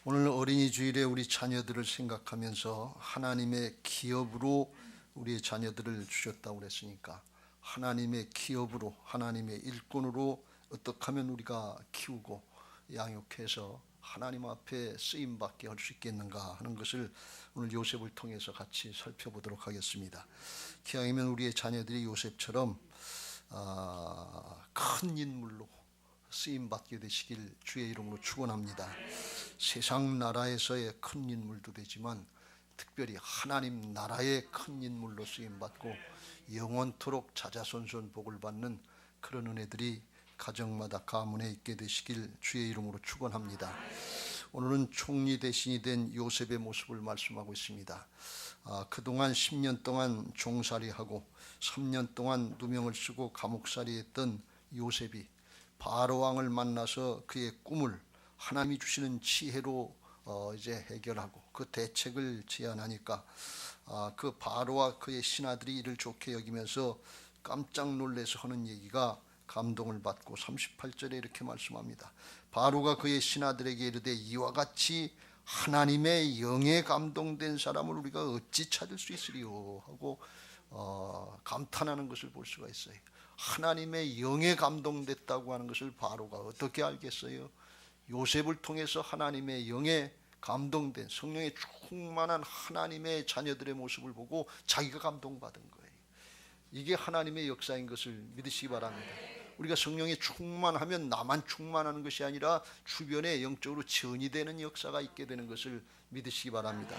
오늘 어린이 주일에 우리 자녀들을 생각하면서 하나님의 기업으로 우리의 자녀들을 주셨다고 그랬으니까 하나님의 기업으로, 하나님의 일꾼으로 어떻게 하면 우리가 키우고 양육해서 하나님 앞에 쓰임받게 할 수 있겠는가 하는 것을 오늘 요셉을 통해서 같이 살펴보도록 하겠습니다. 기왕이면 우리의 자녀들이 요셉처럼 큰 인물로 쓰임받게 되시길 주의 이름으로 축원합니다. 세상 나라에서의 큰 인물도 되지만 특별히 하나님 나라의 큰 인물로 쓰임받고 영원토록 자자손손 복을 받는 그런 은혜들이 가정마다 가문에 있게 되시길 주의 이름으로 축원합니다. 오늘은 총리 대신이 된 요셉의 모습을 말씀하고 있습니다. 그동안 10년 동안 종살이하고 3년 동안 누명을 쓰고 감옥살이 했던 요셉이 바로 왕을 만나서 그의 꿈을 하나님이 주시는 지혜로 이제 해결하고 그 대책을 제안하니까 그 바로와 그의 신하들이 이를 좋게 여기면서 깜짝 놀라서 하는 얘기가 감동을 받고 38절에 이렇게 말씀합니다. 바로가 그의 신하들에게 이르되 이와 같이 하나님의 영에 감동된 사람을 우리가 어찌 찾을 수 있으리요 하고 감탄하는 것을 볼 수가 있어요. 하나님의 영에 감동됐다고 하는 것을 바로가 어떻게 알겠어요? 요셉을 통해서 하나님의 영에 감동된 성령에 충만한 하나님의 자녀들의 모습을 보고 자기가 감동받은 거예요. 이게 하나님의 역사인 것을 믿으시기 바랍니다. 우리가 성령에 충만하면 나만 충만하는 것이 아니라 주변에 영적으로 전이 되는 역사가 있게 되는 것을 믿으시기 바랍니다.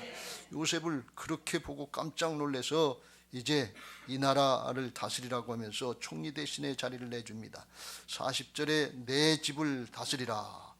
요셉을 그렇게 보고 깜짝 놀라서 이제 이 나라를 다스리라고 하면서 총리 대신의 자리를 내줍니다. 40절에 내 집을 다스리라.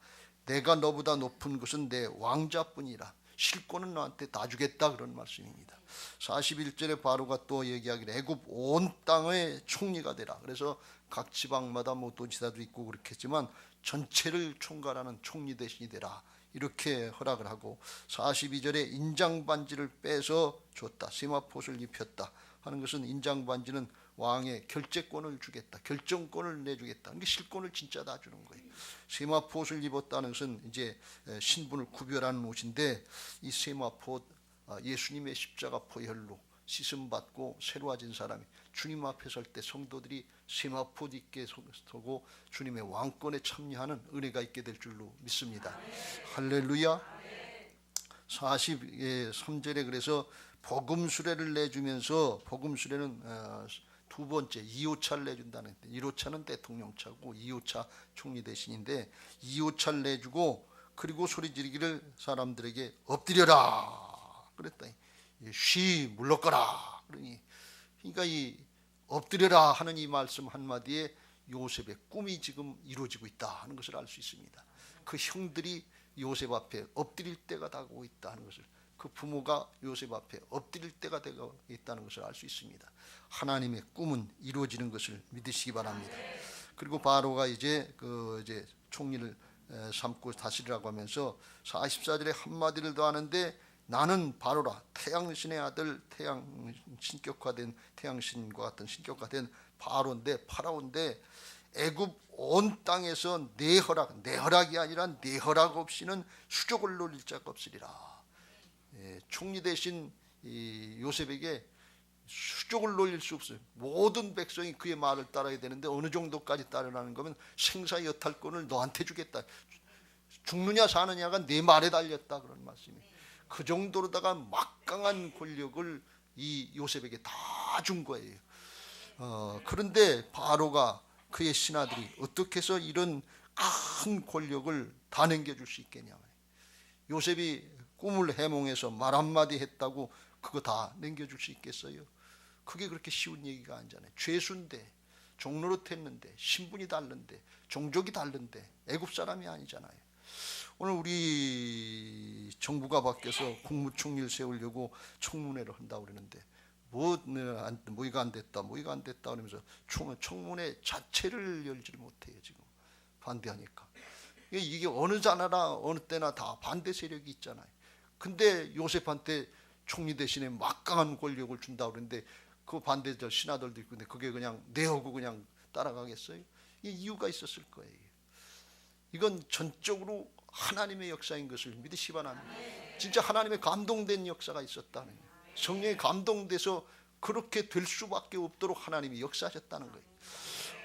내가 너보다 높은 것은 내 왕자뿐이라. 실권은 너한테 다 주겠다 그런 말씀입니다. 41절에 바로가 또 얘기하기를 애굽 온 땅의 총리가 되라. 그래서 각 지방마다 뭐 도지사도 있고 그렇겠지만 전체를 총괄하는 총리 대신이 되라. 이렇게 허락을 하고 42절에 인장반지를 빼서 줬다. 세마포를 입혔다 하는 것은 인장반지는 왕의 결재권을 주겠다, 결정권을 내주겠다. 이게 실권을 진짜 다 주는 거예요. 세마포를 입었다는 것은 이제 신분을 구별하는 옷인데 이 세마포 예수님의 십자가 포혈로 씻음 받고 새로워진 사람이 주님 앞에 설 때 성도들이 세마포 입게 서고 주님의 왕권에 참여하는 은혜가 있게 될 줄로 믿습니다. 할렐루야. 43절에 그래서 복음 수레를 내주면서 복음 수레는 두 번째 2호차를 내준다는 1호차는 대통령차고 2호차 총리 대신인데 2호차를 내주고 그리고 소리 지르기를 사람들에게 엎드려라 그랬다. 쉬 물러가라 그러니 그러니까 이 엎드려라 하는 이 말씀 한마디에 요셉의 꿈이 지금 이루어지고 있다 하는 것을 알 수 있습니다. 그 형들이 요셉 앞에 엎드릴 때가 다가오고 있다 하는 것을, 그 부모가 요셉 앞에 엎드릴 때가 되고 있다는 것을 알 수 있습니다. 하나님의 꿈은 이루어지는 것을 믿으시기 바랍니다. 그리고 바로가 이제 총리를 삼고 다스리라고 하면서 44절에 한마디를 더 하는데 나는 바로라 태양신의 아들, 태양 신격화된 태양신과 같은 신격화된 바로인데 파라오인데 애굽 온 땅에서 내 허락이 아니라 내 허락 없이는 수족을 놀릴 자가 없으리라. 총리 대신 요셉에게 수족을 놀릴 수 없어요. 모든 백성이 그의 말을 따라야 되는데 어느 정도까지 따르라는 거면 생사 여탈권을 너한테 주겠다. 죽느냐 사느냐가 내 말에 달렸다 그런 말씀이에요. 그 정도로다가 막강한 권력을 이 요셉에게 다 준 거예요. 그런데 바로가 그의 신하들이 어떻게 해서 이런 큰 권력을 다 넘겨줄 수 있겠냐. 요셉이 꿈을 해몽해서 말 한마디 했다고 그거 다 넘겨줄 수 있겠어요? 그게 그렇게 쉬운 얘기가 아니잖아요. 죄수인데 종노릇 했는데 신분이 다른데 종족이 다른데 애굽 사람이 아니잖아요. 오늘 우리 정부가 바뀌어서 국무총리를 세우려고 청문회를 한다고 그러는데 뭐가 안 됐다 그러면서 청문회 자체를 열지를 못해요. 지금 반대하니까. 이게 어느 나라 어느 때나 다 반대 세력이 있잖아요. 근데 요셉한테 총리 대신에 막강한 권력을 준다고 그러는데 그 반대자 신하들도 있고 근데 그게 그냥 내하고 그냥 따라가겠어요? 이유가 있었을 거예요. 이건 전적으로 하나님의 역사인 것을 믿으시기 바랍니다. 진짜 하나님의 감동된 역사가 있었다는 거예요. 성령에 감동돼서 그렇게 될 수밖에 없도록 하나님이 역사하셨다는 거예요.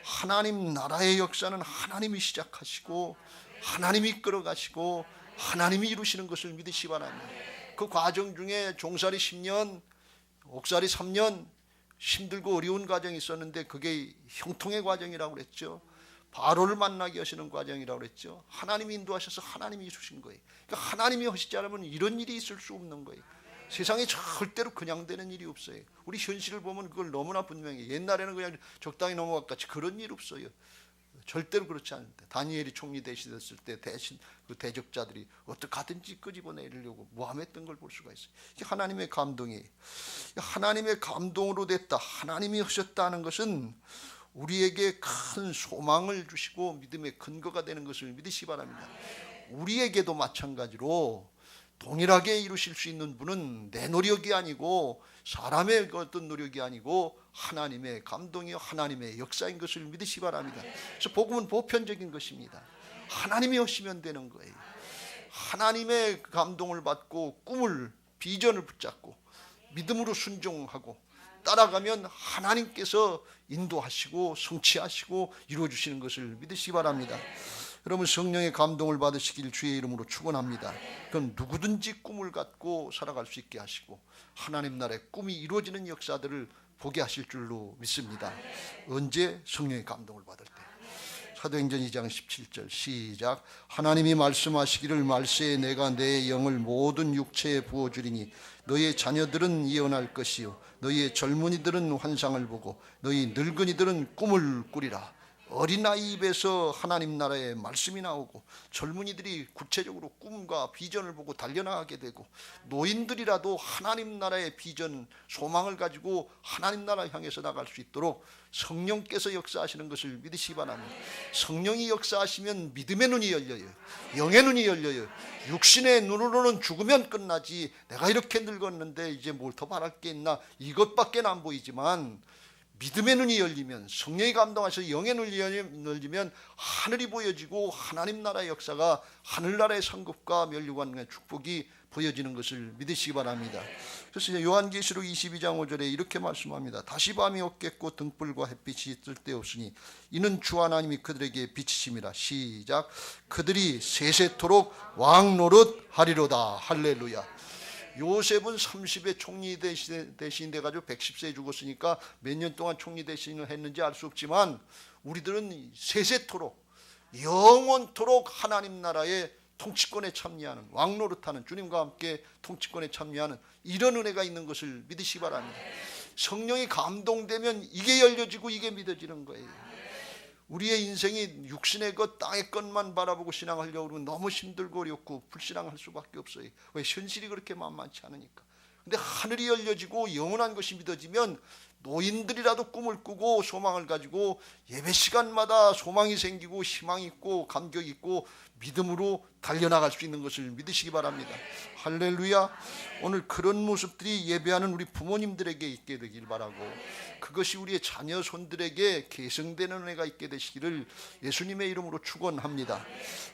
하나님 나라의 역사는 하나님이 시작하시고 하나님이 이끌어가시고 하나님이 이루시는 것을 믿으시기 바랍니다. 그 과정 중에 종살이 10년, 옥살이 3년 힘들고 어려운 과정이 있었는데 그게 형통의 과정이라고 그랬죠. 바로를 만나게 하시는 과정이라고 그랬죠. 하나님이 인도하셔서 하나님이 이루신 거예요. 그러니까 하나님이 하시지 않으면 이런 일이 있을 수 없는 거예요. 세상에 절대로 그냥 되는 일이 없어요. 우리 현실을 보면 그걸 너무나 분명히, 옛날에는 그냥 적당히 넘어갔겠지, 그런 일 없어요. 절대로 그렇지 않은데, 다니엘이 총리 대신했을 때 대신 그 대적자들이 어떻게 하든지 끄집어내려고 모함했던 걸 볼 수가 있어요. 이게 하나님의 감동이에요. 하나님의 감동으로 됐다, 하나님이 하셨다는 것은 우리에게 큰 소망을 주시고 믿음의 근거가 되는 것을 믿으시기 바랍니다. 우리에게도 마찬가지로 동일하게 이루실 수 있는 분은 내 노력이 아니고 사람의 어떤 노력이 아니고 하나님의 감동이요 하나님의 역사인 것을 믿으시기 바랍니다. 그래서 복음은 보편적인 것입니다. 하나님이 하시면 되는 거예요. 하나님의 감동을 받고 꿈을, 비전을 붙잡고 믿음으로 순종하고 따라가면 하나님께서 인도하시고 성취하시고 이루어주시는 것을 믿으시기 바랍니다. 여러분, 성령의 감동을 받으시길 주의 이름으로 축원합니다. 그건 누구든지 꿈을 갖고 살아갈 수 있게 하시고 하나님 나라의 꿈이 이루어지는 역사들을 보게 하실 줄로 믿습니다. 언제? 성령의 감동을 받을 때. 사도행전 2장 17절 시작. 하나님이 말씀하시기를 말세에 내가 내 영을 모든 육체에 부어주리니 너희의 자녀들은 예언할 것이요 너희의 젊은이들은 환상을 보고 너희 늙은이들은 꿈을 꾸리라. 어린아이 입에서 하나님 나라의 말씀이 나오고 젊은이들이 구체적으로 꿈과 비전을 보고 달려나가게 되고 노인들이라도 하나님 나라의 비전, 소망을 가지고 하나님 나라 향해서 나갈 수 있도록 성령께서 역사하시는 것을 믿으시기 바랍니다. 성령이 역사하시면 믿음의 눈이 열려요. 영의 눈이 열려요. 육신의 눈으로는 죽으면 끝나지, 내가 이렇게 늙었는데 이제 뭘 더 바랄 게 있나, 이것밖에 안 보이지만 믿음의 눈이 열리면, 성령이 감동하셔서 영의 눈이 열리면 하늘이 보여지고 하나님 나라의 역사가, 하늘나라의 상급과 면류관의 축복이 보여지는 것을 믿으시기 바랍니다. 그래서 요한계시록 22장 5절에 이렇게 말씀합니다. 다시 밤이 없겠고 등불과 햇빛이 쓸데없으니 이는 주 하나님이 그들에게 빛이심이라. 시작. 그들이 세세토록 왕 노릇 하리로다. 할렐루야. 요셉은 30에 총리 대신 돼가지고 110세에 죽었으니까 몇 년 동안 총리 대신을 했는지 알 수 없지만 우리들은 세세토록 영원토록 하나님 나라의 통치권에 참여하는, 왕노릇하는, 주님과 함께 통치권에 참여하는 이런 은혜가 있는 것을 믿으시기 바랍니다. 성령이 감동되면 이게 열려지고 이게 믿어지는 거예요. 우리의 인생이 육신의 것, 땅의 것만 바라보고 신앙하려고 그러면 너무 힘들고 어렵고 불신앙할 수밖에 없어요. 왜? 현실이 그렇게 만만치 않으니까. 근데 하늘이 열려지고 영원한 것이 믿어지면 노인들이라도 꿈을 꾸고 소망을 가지고 예배 시간마다 소망이 생기고 희망이 있고 감격이 있고 믿음으로 달려나갈 수 있는 것을 믿으시기 바랍니다. 할렐루야. 오늘 그런 모습들이 예배하는 우리 부모님들에게 있게 되길 바라고, 그것이 우리의 자녀 손들에게 계승되는 은혜가 있게 되시기를 예수님의 이름으로 축원합니다.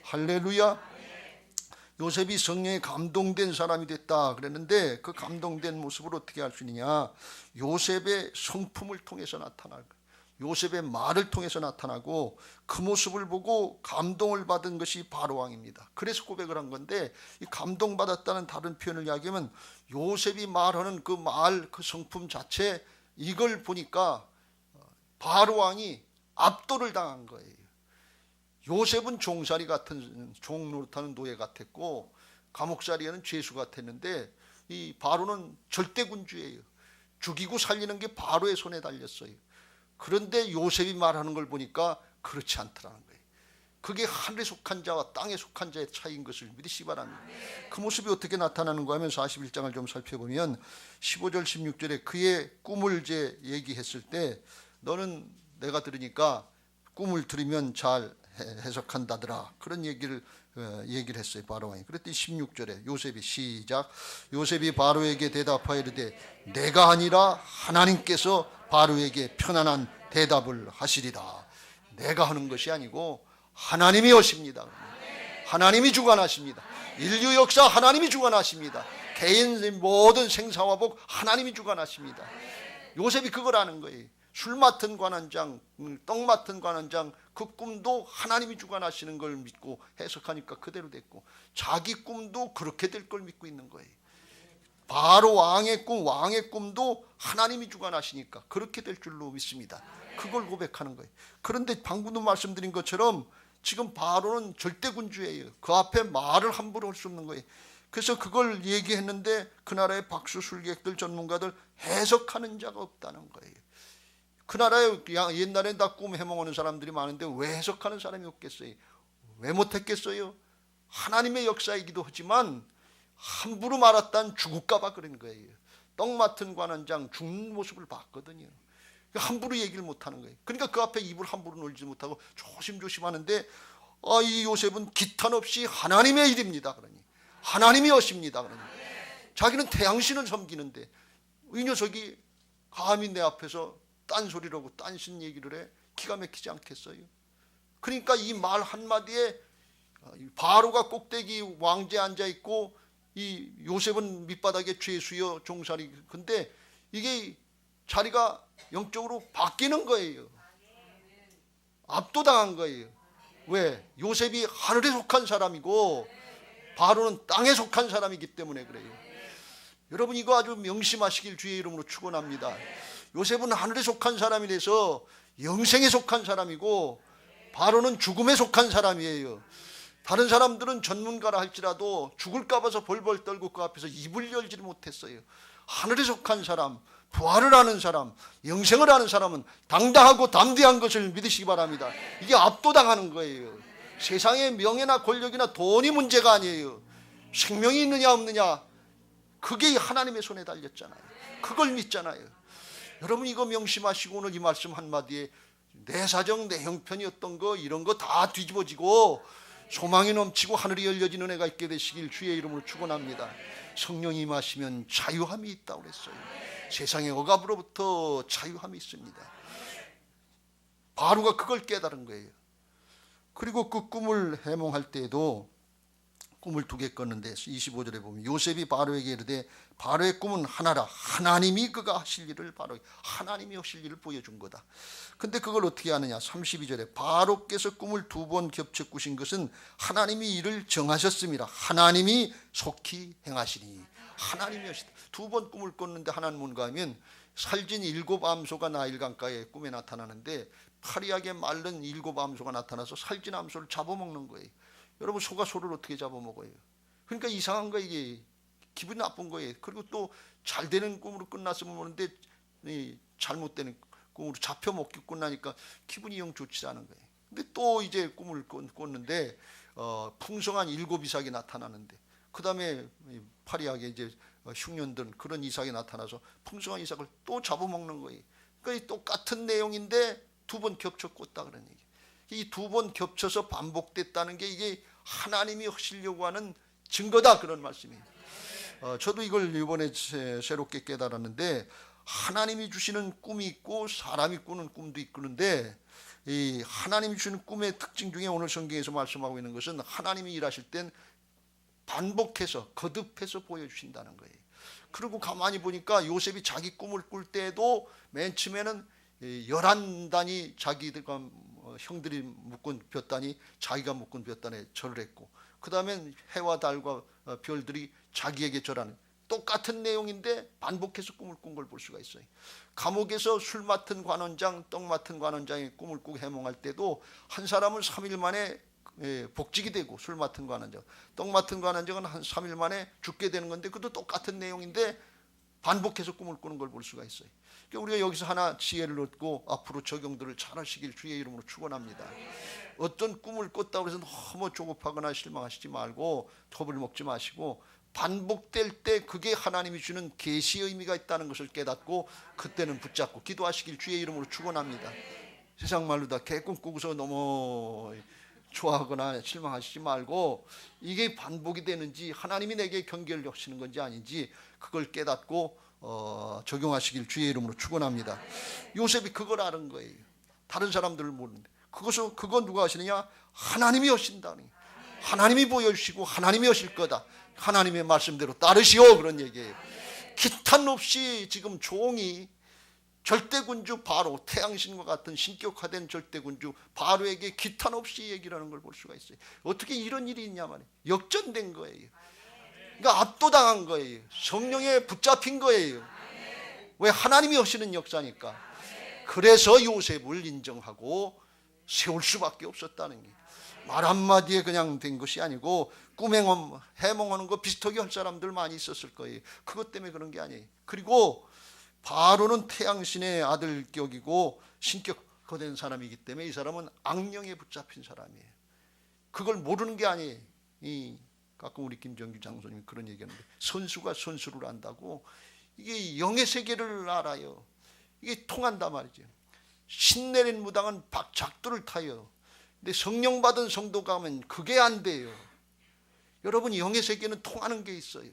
할렐루야. 요셉이 성령에 감동된 사람이 됐다 그랬는데 그 감동된 모습을 어떻게 알 수 있느냐? 요셉의 성품을 통해서 나타날 거예요. 요셉의 말을 통해서 나타나고 그 모습을 보고 감동을 받은 것이 바로왕입니다. 그래서 고백을 한 건데, 이 감동받았다는 다른 표현을 이야기하면 요셉이 말하는 그 말, 그 성품 자체, 이걸 보니까 바로왕이 압도를 당한 거예요. 요셉은 종살이 같은, 종 노릇하는 노예 같았고 감옥살이에는 죄수 같았는데 이 바로는 절대군주예요. 죽이고 살리는 게 바로의 손에 달렸어요. 그런데 요셉이 말하는 걸 보니까 그렇지 않더라는 거예요. 그게 하늘에 속한 자와 땅에 속한 자의 차이인 것을 믿으시기 바랍니다. 그 모습이 어떻게 나타나는가 하면 41장을 좀 살펴보면 15절 16절에 그의 꿈을 이제 얘기했을 때, 너는 내가 들으니까 꿈을 들으면 잘 해석한다더라, 그런 얘기를 했어요. 바로왕이. 그랬더니 16절에 요셉이, 시작. 요셉이 바로에게 대답하여 이르되 내가 아니라 하나님께서 바로에게 편안한 대답을 하시리라. 내가 하는 것이 아니고 하나님이 하십니다. 하나님이 주관하십니다. 인류 역사 하나님이 주관하십니다. 개인 모든 생사화복 하나님이 주관하십니다. 요셉이 그걸 아는 거예요. 술 맡은 관원장, 떡 맡은 관원장, 그 꿈도 하나님이 주관하시는 걸 믿고 해석하니까 그대로 됐고, 자기 꿈도 그렇게 될 걸 믿고 있는 거예요. 바로 왕의 꿈도 하나님이 주관하시니까 그렇게 될 줄로 믿습니다. 그걸 고백하는 거예요. 그런데 방금도 말씀드린 것처럼 지금 바로는 절대군주예요. 그 앞에 말을 함부로 할 수 없는 거예요. 그래서 그걸 얘기했는데 그 나라의 박수술객들, 전문가들 해석하는 자가 없다는 거예요. 그 나라에 옛날에 다 꿈 해몽하는 사람들이 많은데 왜 해석하는 사람이 없겠어요? 왜 못했겠어요? 하나님의 역사이기도 하지만 함부로 말았단 죽을까 봐 그런 거예요. 떡 맡은 관원장 죽는 모습을 봤거든요. 함부로 얘기를 못하는 거예요. 그러니까 그 앞에 입을 함부로 놀지 못하고 조심조심 하는데, 이 요셉은 기탄 없이 하나님의 일입니다 그러니, 하나님이 하십니다 그러니, 자기는 태양신을 섬기는데 이 녀석이 감히 내 앞에서 딴소리라고 딴신 얘기를 해? 기가 막히지 않겠어요? 그러니까 이 말 한마디에 바로가 꼭대기 왕제에 앉아있고 이 요셉은 밑바닥에 죄수여 종살이, 근데 이게 자리가 영적으로 바뀌는 거예요. 압도당한 거예요. 왜? 요셉이 하늘에 속한 사람이고 바로는 땅에 속한 사람이기 때문에 그래요. 여러분 이거 아주 명심하시길 주의 이름으로 축원합니다. 요셉은 하늘에 속한 사람이라서 영생에 속한 사람이고 바로는 죽음에 속한 사람이에요. 다른 사람들은 전문가라 할지라도 죽을까 봐서 벌벌 떨고 그 앞에서 입을 열지를 못했어요. 하늘에 속한 사람, 부활을 하는 사람, 영생을 하는 사람은 당당하고 담대한 것을 믿으시기 바랍니다. 이게 압도당하는 거예요. 세상의 명예나 권력이나 돈이 문제가 아니에요. 생명이 있느냐 없느냐, 그게 하나님의 손에 달렸잖아요. 그걸 믿잖아요. 여러분 이거 명심하시고 오늘 이 말씀 한마디에 내 사정 내 형편이었던 거 이런 거 다 뒤집어지고 소망이 넘치고 하늘이 열려지는 은혜가 있게 되시길 주의 이름으로 축원합니다. 성령이 임하시면 자유함이 있다고 그랬어요. 세상의 억압으로부터 자유함이 있습니다. 바로가 그걸 깨달은 거예요. 그리고 그 꿈을 해몽할 때에도 꿈을 두 개 꿨는데 25절에 보면 요셉이 바로에게 이르되 바로의 꿈은 하나라, 하나님이 그가 하실 일을 바로 하나님이 하실 일을 보여준 거다. 근데 그걸 어떻게 하느냐, 32절에 바로께서 꿈을 두 번 겹쳐 꾸신 것은 하나님이 이를 정하셨습니다. 하나님이 속히 행하시니, 하나님이 하시다. 두 번 꿈을 꿨는데 하나는 뭔가 하면 살진 7 암소가 나일 강가에 꿈에 나타나는데 파리하게 마른 7 암소가 나타나서 살진 암소를 잡아먹는 거예요. 여러분 소가 소를 어떻게 잡아먹어요? 그러니까 이상한 거, 이게 기분이 나쁜 거예요. 그리고 또 잘 되는 꿈으로 끝났으면 모르는데 잘못되는 꿈으로 잡혀먹기 끝나니까 기분이 영 좋지 않은 거예요. 근데 또 이제 꿈을 꿨는데 풍성한 7 이삭이 나타나는데, 그 다음에 파리하게 이제 흉년든 그런 이삭이 나타나서 풍성한 이삭을 또 잡아먹는 거예요. 그러니까 똑같은 내용인데 두 번 겹쳐 꿨다 그런 얘기. 이 두 번 겹쳐서 반복됐다는 게 이게 하나님이 하시려고 하는 증거다, 그런 말씀이에요. 저도 이걸 이번에 새롭게 깨달았는데, 하나님이 주시는 꿈이 있고 사람이 꾸는 꿈도 있는데, 이 하나님이 주시는 꿈의 특징 중에 오늘 성경에서 말씀하고 있는 것은 하나님이 일하실 땐 반복해서 거듭해서 보여주신다는 거예요. 그리고 가만히 보니까 요셉이 자기 꿈을 꿀 때에도 맨 처음에는 11단이 자기들과 형들이 묶은 볕단이 자기가 묶은 볕단에 절을 했고, 그 다음엔 해와 달과 별들이 자기에게 절하는, 똑같은 내용인데 반복해서 꿈을 꾼 걸 볼 수가 있어요. 감옥에서 술 맡은 관원장, 떡 맡은 관원장이 꿈을 꾸고 해몽할 때도 한 사람은 3일 만에 복직이 되고, 술 맡은 관원장, 떡 맡은 관원장은 한 3일 만에 죽게 되는 건데, 그것도 똑같은 내용인데 반복해서 꿈을 꾸는 걸 볼 수가 있어요. 그러니까 우리가 여기서 하나 지혜를 얻고 앞으로 적용들을 잘 하시길 주의 이름으로 축원합니다. 어떤 꿈을 꿨다고 해서 너무 조급하거나 실망하시지 말고 겁을 먹지 마시고, 반복될 때 그게 하나님이 주는 계시의 의미가 있다는 것을 깨닫고 그때는 붙잡고 기도하시길 주의 이름으로 축원합니다. 세상 말로 다 개꿈 꾸고서 너무 좋아하거나 실망하시지 말고, 이게 반복이 되는지 하나님이 내게 경계를 하시는 건지 아닌지 그걸 깨닫고 적용하시길 주의 이름으로 축원합니다. 요셉이 그걸 아는 거예요. 다른 사람들은 모르는데. 그거 누가 하시느냐? 하나님이 하신다니. 하나님이 보여주시고 하나님이 하실 거다. 하나님의 말씀대로 따르시오, 그런 얘기예요. 기탄 없이 지금 종이 절대군주 바로, 태양신과 같은 신격화된 절대군주 바로에게 기탄 없이 얘기를 하는 걸 볼 수가 있어요. 어떻게 이런 일이 있냐 말이에요. 역전된 거예요. 그러니까 압도당한 거예요. 성령에 붙잡힌 거예요. 왜? 하나님이 하시는 역사니까. 그래서 요셉을 인정하고 세울 수밖에 없었다는 게, 말 한마디에 그냥 된 것이 아니고 꿈행험 해몽하는 거 비슷하게 할 사람들 많이 있었을 거예요. 그것 때문에 그런 게 아니에요. 그리고 바로는 태양신의 아들 격이고 신격화된 사람이기 때문에 이 사람은 악령에 붙잡힌 사람이에요. 그걸 모르는 게 아니에요. 가끔 우리 김정규 장로님이 그런 얘기하는데, 선수가 선수를 안다고 이게 영의 세계를 알아요. 이게 통한단 말이죠. 신내린 무당은 작두를 타요. 근데 성령 받은 성도가 하면 그게 안 돼요. 여러분, 영의 세계는 통하는 게 있어요.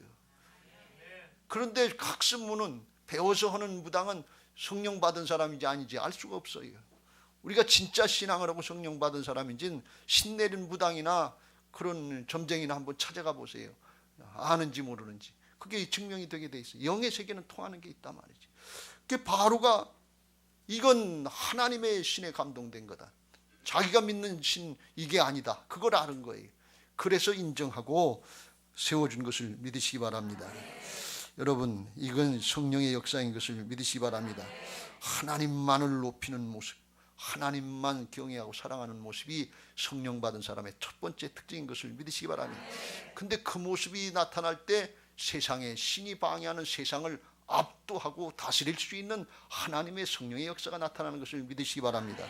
그런데 학습문은 배워서 하는 무당은 성령 받은 사람인지 아닌지 알 수가 없어요. 우리가 진짜 신앙을 하고 성령 받은 사람인지는 신내린 무당이나 그런 점쟁이나 한번 찾아가 보세요. 아는지 모르는지. 그게 증명이 되게 돼 있어요. 영의 세계는 통하는 게 있단 말이지. 그게 바로가 이건 하나님의 신에 감동된 거다. 자기가 믿는 신 이게 아니다. 그걸 아는 거예요. 그래서 인정하고 세워준 것을 믿으시기 바랍니다. 여러분, 이건 성령의 역사인 것을 믿으시기 바랍니다. 하나님만을 높이는 모습, 하나님만 경외하고 사랑하는 모습이 성령 받은 사람의 첫 번째 특징인 것을 믿으시기 바랍니다. 근데 그 모습이 나타날 때 세상에, 신이 방해하는 세상을 압도하고 다스릴 수 있는 하나님의 성령의 역사가 나타나는 것을 믿으시기 바랍니다.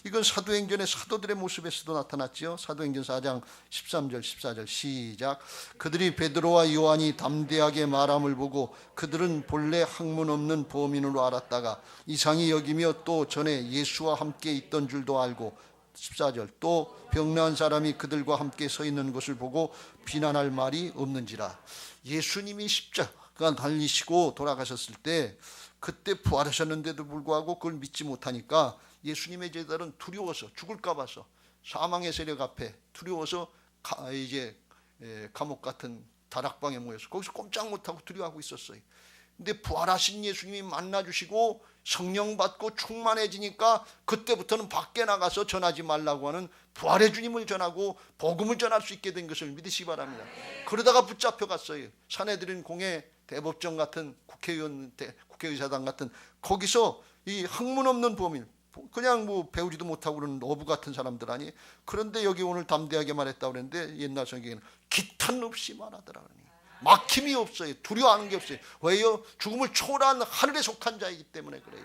이건 사도행전의 사도들의 모습에서도 나타났죠. 사도행전 4장 13절 14절 시작. 그들이 베드로와 요한이 담대하게 말함을 보고 그들은 본래 학문 없는 범인으로 알았다가 이상히 여기며 또 전에 예수와 함께 있던 줄도 알고 14절 또 병나은 사람이 그들과 함께 서 있는 것을 보고 비난할 말이 없는지라. 예수님이 십자가 달리시고 돌아가셨을 때 그때 부활하셨는데도 불구하고 그걸 믿지 못하니까 예수님의 제자들은 두려워서 죽을까 봐서 사망의 세력 앞에 두려워서 이제 감옥 같은 다락방에 모여서 거기서 꼼짝 못하고 두려워하고 있었어요. 근데 부활하신 예수님이 만나주시고 성령 받고 충만해지니까 그때부터는 밖에 나가서 전하지 말라고 하는 부활의 주님을 전하고 복음을 전할 수 있게 된 것을 믿으시기 바랍니다. 그러다가 붙잡혀 갔어요. 사내들인 공회 대법정 같은 국회의사당 같은 거기서 이 학문 없는 범인, 그냥 뭐 배우지도 못하고 그러는 어부 같은 사람들 아니. 그런데 여기 오늘 담대하게 말했다고 그랬는데 옛날 성경에는 기탄 없이 말하더라. 막힘이 없어요. 두려워하는 게 없어요. 왜요? 죽음을 초월한 하늘에 속한 자이기 때문에 그래요.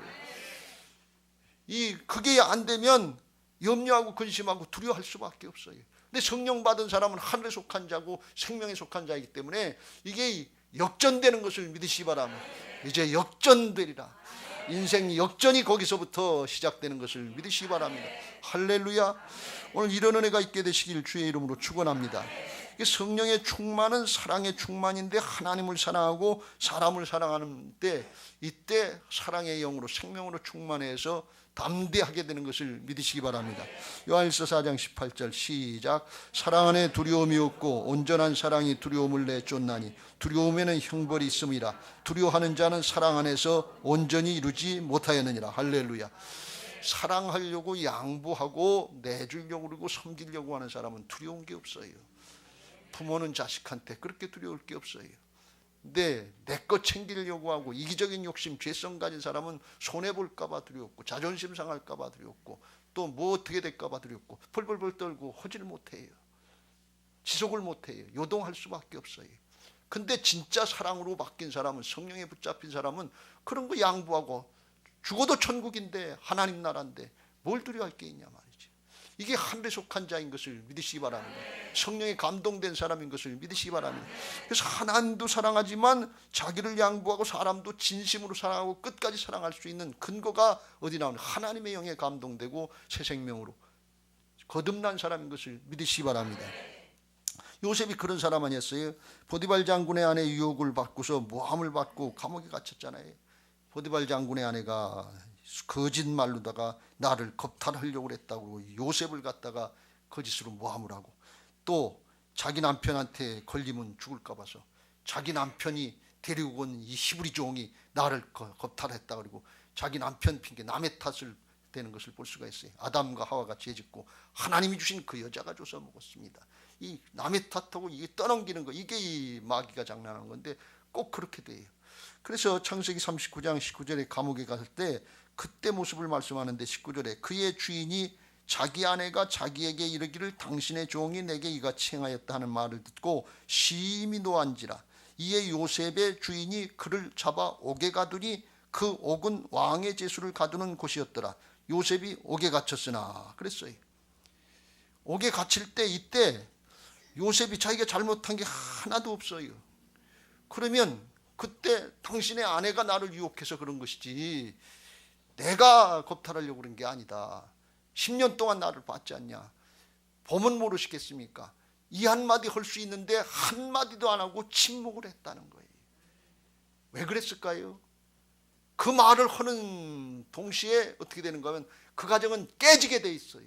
그게 안 되면 염려하고 근심하고 두려워할 수밖에 없어요. 근데 성령 받은 사람은 하늘에 속한 자고 생명에 속한 자이기 때문에 이게 역전되는 것을 믿으시기 바랍니다. 이제 역전되리라. 인생 역전이 거기서부터 시작되는 것을 믿으시기 바랍니다. 할렐루야. 오늘 이런 은혜가 있게 되시길 주의 이름으로 축원합니다. 성령의 충만은 사랑의 충만인데 하나님을 사랑하고 사람을 사랑하는 때 이때 사랑의 영으로 생명으로 충만해서 담대하게 되는 것을 믿으시기 바랍니다. 요한일서 4장 18절 시작. 사랑 안에 두려움이 없고 온전한 사랑이 두려움을 내쫓나니 두려움에는 형벌이 있음이라. 두려워하는 자는 사랑 안에서 온전히 이루지 못하였느니라. 할렐루야. 사랑하려고 양보하고 내주려고 그러고 섬기려고 하는 사람은 두려운 게 없어요. 부모는 자식한테 그렇게 두려울 게 없어요. 근데 내 것 챙기려고 하고 이기적인 욕심, 죄성 가진 사람은 손해볼까 봐 두렵고 자존심 상할까 봐 두렵고 또 뭐 어떻게 될까 봐 두렵고 벌벌벌 떨고 하지를 못해요. 지속을 못해요. 요동할 수밖에 없어요. 근데 진짜 사랑으로 바뀐 사람은, 성령에 붙잡힌 사람은 그런 거 양보하고 죽어도 천국인데 하나님 나라인데 뭘 두려워할 게 있냐 말이지. 이게 하늘에 속한 자인 것을 믿으시기 바랍니다. 성령에 감동된 사람인 것을 믿으시기 바랍니다. 그래서 하나님도 사랑하지만 자기를 양보하고 사람도 진심으로 사랑하고 끝까지 사랑할 수 있는 근거가 어디 나오냐? 하나님의 영에 감동되고 새 생명으로 거듭난 사람인 것을 믿으시기 바랍니다. 요셉이 그런 사람 아니었어요? 보디발 장군의 아내 유혹을 받고서 모함을 받고 감옥에 갇혔잖아요. 보디발 장군의 아내가 거짓말로다가 나를 겁탈하려고 했다고 요셉을 갖다가 거짓으로 모함을 하고 또 자기 남편한테 걸리면 죽을까 봐서 자기 남편이 데리고 온 이 히브리 종이 나를 겁탈했다 그리고 자기 남편 핑계 남의 탓을 되는 것을 볼 수가 있어요. 아담과 하와가 죄짓고 하나님이 주신 그 여자가 줘서 먹었습니다. 이 남의 탓하고 이게 떠넘기는 거, 이게 이 마귀가 장난하는 건데 꼭 그렇게 돼요. 그래서 창세기 39장 19절에 감옥에 갔을 때 그때 모습을 말씀하는데 19절에 그의 주인이 자기 아내가 자기에게 이르기를 당신의 종이 내게 이같이 행하였다 하는 말을 듣고 심히 노한지라. 이에 요셉의 주인이 그를 잡아 옥에 가두니 그 옥은 왕의 제수를 가두는 곳이었더라. 요셉이 옥에 갇혔으나 그랬어요. 옥에 갇힐 때 이때 요셉이 자기가 잘못한 게 하나도 없어요. 그러면 그때 당신의 아내가 나를 유혹해서 그런 것이지 내가 겁탈하려고 그런 게 아니다. 10년 동안 나를 봤지 않냐. 보면 모르시겠습니까? 이 한마디 할 수 있는데 한마디도 안 하고 침묵을 했다는 거예요. 왜 그랬을까요? 그 말을 하는 동시에 어떻게 되는가 하면 그 가정은 깨지게 돼 있어요.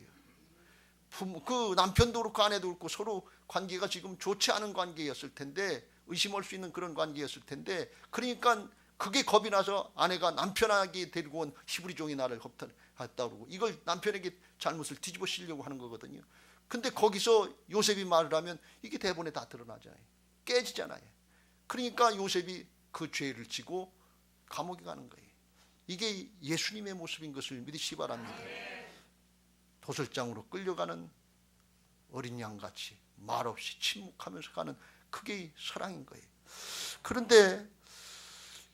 그 남편도 그렇고 아내도 그렇고 서로 관계가 지금 좋지 않은 관계였을 텐데, 의심할 수 있는 그런 관계였을 텐데, 그러니까 그게 겁이 나서 아내가 남편에게 데리고 온 히브리 종이 나를 겁탈했다 그러고 이걸 남편에게 잘못을 뒤집어 씌려고 하는 거거든요. 근데 거기서 요셉이 말을 하면 이게 대본에 다 드러나잖아요. 깨지잖아요. 그러니까 요셉이 그 죄를 지고 감옥에 가는 거예요. 이게 예수님의 모습인 것을 믿으시기 바랍니다. 도살장으로 끌려가는 어린 양같이 말없이 침묵하면서 가는 그게 사랑인 거예요. 그런데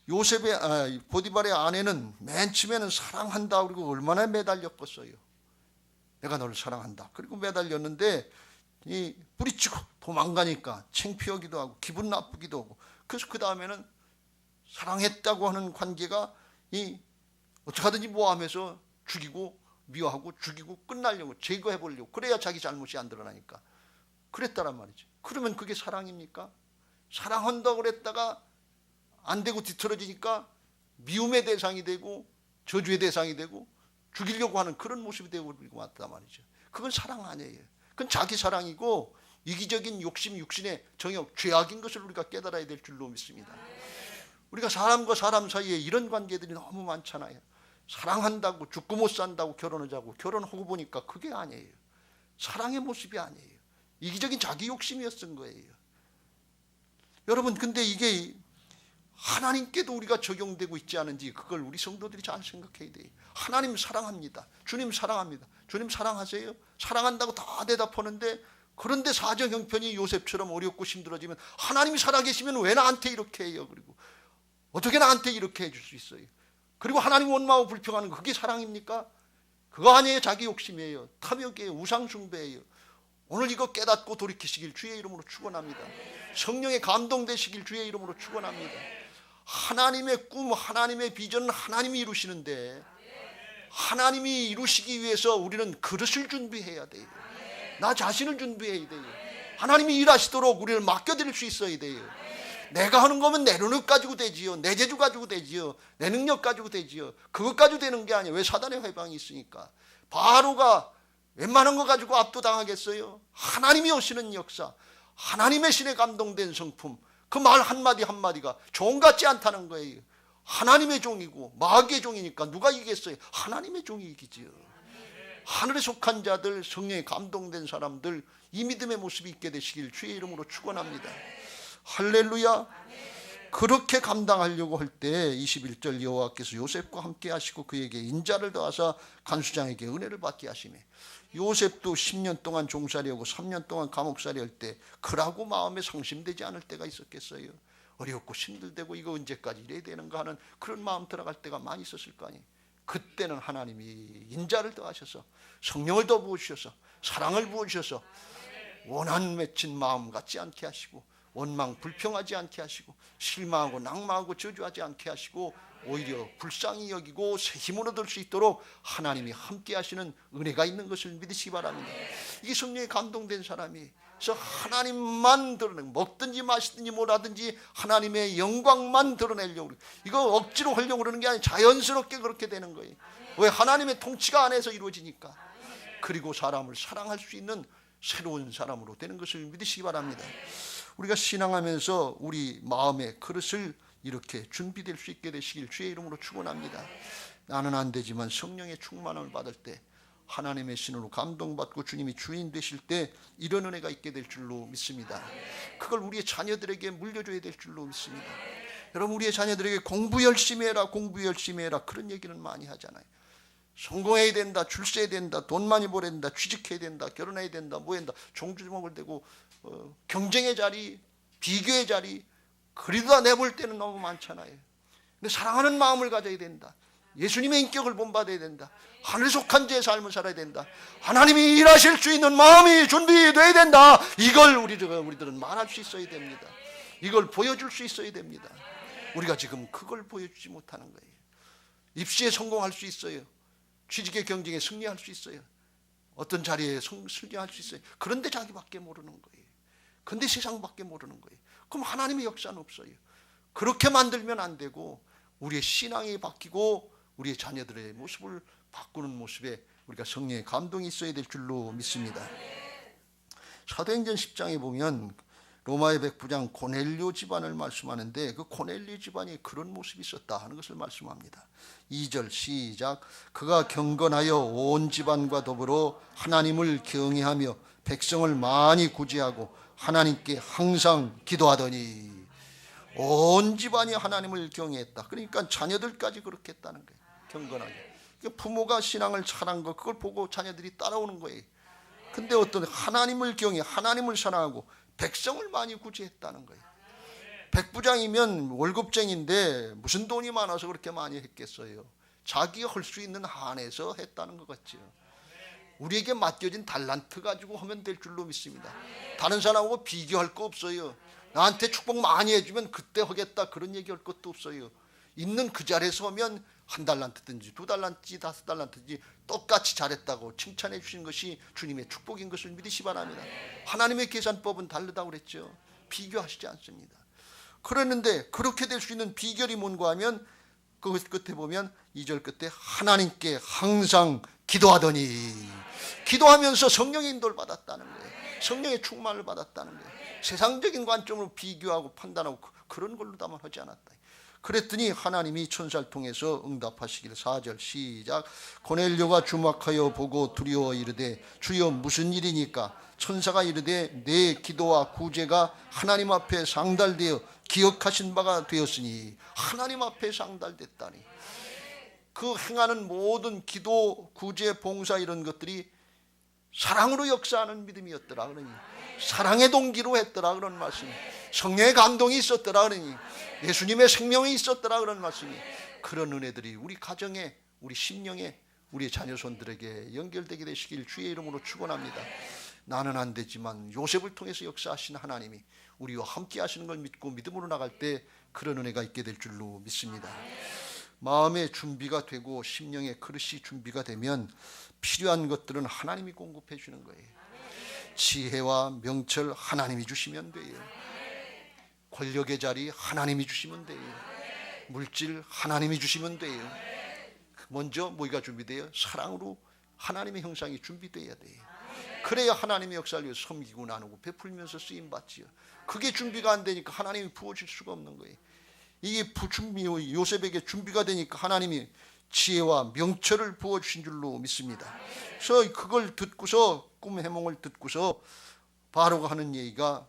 요셉의 보디발의 아내는 맨 처음에는 사랑한다 그리고 얼마나 매달렸겠어요. 내가 너를 사랑한다. 그리고 매달렸는데 이 뿌리치고 도망가니까 창피하기도 하고 기분 나쁘기도 하고, 그래서 그 다음에는 사랑했다고 하는 관계가 이 어떻게 하든지 모함해서 죽이고 미워하고 죽이고 끝나려고 제거해보려고, 그래야 자기 잘못이 안 드러나니까 그랬다란 말이죠. 그러면 그게 사랑입니까? 사랑한다고 그랬다가 안 되고 뒤틀어지니까 미움의 대상이 되고 저주의 대상이 되고 죽이려고 하는 그런 모습이 되고 왔단 말이죠. 그건 사랑 아니에요. 그건 자기 사랑이고 이기적인 욕심, 육신의 정욕, 죄악인 것을 우리가 깨달아야 될 줄로 믿습니다. 우리가 사람과 사람 사이에 이런 관계들이 너무 많잖아요. 사랑한다고 죽고 못 산다고 결혼하자고 결혼하고 보니까 그게 아니에요. 사랑의 모습이 아니에요. 이기적인 자기 욕심이었던 거예요. 여러분, 근데 이게 하나님께도 우리가 적용되고 있지 않은지 그걸 우리 성도들이 잘 생각해야 돼요. 하나님 사랑합니다. 주님 사랑합니다. 주님 사랑하세요? 사랑한다고 다 대답하는데, 그런데 사정 형편이 요셉처럼 어렵고 힘들어지면 하나님이 살아계시면 왜 나한테 이렇게 해요? 그리고 어떻게 나한테 이렇게 해줄 수 있어요? 그리고 하나님 원망하고 불평하는 그게 사랑입니까? 그거 아니에요. 자기 욕심이에요. 탐욕이에요. 우상숭배예요. 오늘 이거 깨닫고 돌이키시길 주의 이름으로 축원합니다. 성령에 감동되시길 주의 이름으로 축원합니다. 하나님의 꿈, 하나님의 비전은 하나님이 이루시는데 하나님이 이루시기 위해서 우리는 그릇을 준비해야 돼요. 나 자신을 준비해야 돼요. 하나님이 일하시도록 우리를 맡겨드릴 수 있어야 돼요. 내가 하는 거면 내 능력 가지고 되지요. 내 재주 가지고 되지요. 내 능력 가지고 되지요. 그것 가지고 되는 게 아니에요. 왜? 사단의 회방이 있으니까. 바로가 웬만한 거 가지고 압도당하겠어요? 하나님이 오시는 역사, 하나님의 신에 감동된 성품, 그 말 한마디 한마디가 종 같지 않다는 거예요. 하나님의 종이고 마귀의 종이니까 누가 이기겠어요? 하나님의 종이 이기지요. 하늘에 속한 자들, 성령에 감동된 사람들, 이 믿음의 모습이 있게 되시길 주의 이름으로 축원합니다. 할렐루야. 그렇게 감당하려고 할 때 21절 여호와께서 요셉과 함께 하시고 그에게 인자를 더하사 간수장에게 은혜를 받게 하시매, 요셉도 10년 동안 종살이하고 3년 동안 감옥살이 할 때 그라고 마음에 상심되지 않을 때가 있었겠어요? 어렵고 힘들대고 이거 언제까지 이래야 되는가 하는 그런 마음 들어갈 때가 많이 있었을 거 아니에요. 그때는 하나님이 인자를 더하셔서 성령을 더 부으셔서 사랑을 부으셔서 원한 맺힌 마음 같지 않게 하시고 원망 불평하지 않게 하시고 실망하고 낙마하고 저주하지 않게 하시고 오히려 불쌍히 여기고 새 힘으로 들 수 있도록 하나님이 함께 하시는 은혜가 있는 것을 믿으시기 바랍니다. 이게 성령에 감동된 사람이, 그래서 하나님만 드러내고 먹든지 마시든지 뭐라든지 하나님의 영광만 드러내려고, 이거 억지로 하려고 그러는 게 아니라 자연스럽게 그렇게 되는 거예요. 왜? 하나님의 통치가 안에서 이루어지니까. 그리고 사람을 사랑할 수 있는 새로운 사람으로 되는 것을 믿으시기 바랍니다. 우리가 신앙하면서 우리 마음의 그릇을 이렇게 준비될 수 있게 되시길 주의 이름으로 축원합니다. 나는 안 되지만 성령의 충만함을 받을 때, 하나님의 신으로 감동받고 주님이 주인 되실 때 이런 은혜가 있게 될 줄로 믿습니다. 그걸 우리의 자녀들에게 물려줘야 될 줄로 믿습니다. 여러분, 우리의 자녀들에게 공부 열심히 해라, 공부 열심히 해라, 그런 얘기는 많이 하잖아요. 성공해야 된다, 출세해야 된다, 돈 많이 벌어야 된다, 취직해야 된다, 결혼해야 된다, 뭐 해야 된다, 종주먹을 대고 경쟁의 자리, 비교의 자리, 그리다 내볼 때는 너무 많잖아요. 근데 사랑하는 마음을 가져야 된다. 예수님의 인격을 본받아야 된다. 하늘 속한 자의 삶을 살아야 된다. 하나님이 일하실 수 있는 마음이 준비되어야 된다. 이걸 우리들은 말할 수 있어야 됩니다. 이걸 보여줄 수 있어야 됩니다. 우리가 지금 그걸 보여주지 못하는 거예요. 입시에 성공할 수 있어요. 취직의 경쟁에 승리할 수 있어요. 어떤 자리에 승리할 수 있어요. 그런데 자기밖에 모르는 거예요. 그런데 세상밖에 모르는 거예요. 그럼 하나님의 역사는 없어요. 그렇게 만들면 안 되고, 우리의 신앙이 바뀌고 우리의 자녀들의 모습을 바꾸는 모습에 우리가 성령의 감동이 있어야 될 줄로 믿습니다. 사도행전 10장에 보면 로마의 백부장 고넬료 집안을 말씀하는데, 그 고넬료 집안이 그런 모습이 있었다 하는 것을 말씀합니다. 2절 시작. 그가 경건하여 온 집안과 더불어 하나님을 경외하며 백성을 많이 구제하고 하나님께 항상 기도하더니. 온 집안이 하나님을 경외했다. 그러니까 자녀들까지 그렇게 했다는 거예요. 경건하게. 부모가 신앙을 잘한 거, 그걸 보고 자녀들이 따라오는 거예요. 근데 어떤 하나님을 경외, 하나님을 사랑하고 백성을 많이 구제했다는 거예요. 백부장이면 월급쟁인데 무슨 돈이 많아서 그렇게 많이 했겠어요. 자기가 할 수 있는 한에서 했다는 것 같죠. 우리에게 맡겨진 달란트 가지고 하면 될 줄로 믿습니다. 다른 사람하고 비교할 거 없어요. 나한테 축복 많이 해주면 그때 하겠다, 그런 얘기할 것도 없어요. 있는 그 자리에서 하면 1달란트든지 2달란트든지 5달란트든지 똑같이 잘했다고 칭찬해 주시는 것이 주님의 축복인 것을 믿으시 바랍니다. 하나님의 계산법은 다르다고 그랬죠. 비교하시지 않습니다. 그랬는데 그렇게 될 수 있는 비결이 뭔가 하면 그 끝에 보면 2절 끝에 하나님께 항상 기도하더니, 기도하면서 성령의 인도를 받았다는 거예요. 성령의 충만을 받았다는 거예요. 세상적인 관점으로 비교하고 판단하고 그런 걸로다만 하지 않았다. 그랬더니 하나님이 천사를 통해서 응답하시기를. 4절 시작. 고넬료가 주목하여 보고 두려워 이르되 주여 무슨 일이니까? 천사가 이르되 내 기도와 구제가 하나님 앞에 상달되어 기억하신 바가 되었으니. 하나님 앞에 상달됐다니. 그 행하는 모든 기도, 구제, 봉사 이런 것들이 사랑으로 역사하는 믿음이었더라 그러니, 사랑의 동기로 했더라 그런 말씀이, 성령의 감동이 있었더라 그러니, 예수님의 생명이 있었더라 그런 말씀이, 그런 은혜들이 우리 가정에, 우리 심령에, 우리 자녀손들에게 연결되게 되시길 주의 이름으로 축원합니다. 나는 안 되지만 요셉을 통해서 역사하신 하나님이 우리와 함께 하시는 걸 믿고 믿음으로 나갈 때 그런 은혜가 있게 될 줄로 믿습니다. 마음의 준비가 되고 심령의 그릇이 준비가 되면 필요한 것들은 하나님이 공급해 주는 거예요. 지혜와 명철 하나님이 주시면 돼요. 권력의 자리 하나님이 주시면 돼요. 물질 하나님이 주시면 돼요. 먼저 뭐가 준비돼요? 사랑으로 하나님의 형상이 준비돼야 돼요. 그래야 하나님의 역사를 위해 섬기고 나누고 베풀면서 쓰임받지요. 그게 준비가 안 되니까 하나님이 부어줄 수가 없는 거예요. 이게 요셉에게 준비가 되니까 하나님이 지혜와 명철을 부어주신 줄로 믿습니다. 그래서 그걸 듣고서, 꿈 해몽을 듣고서 바로가 하는 얘기가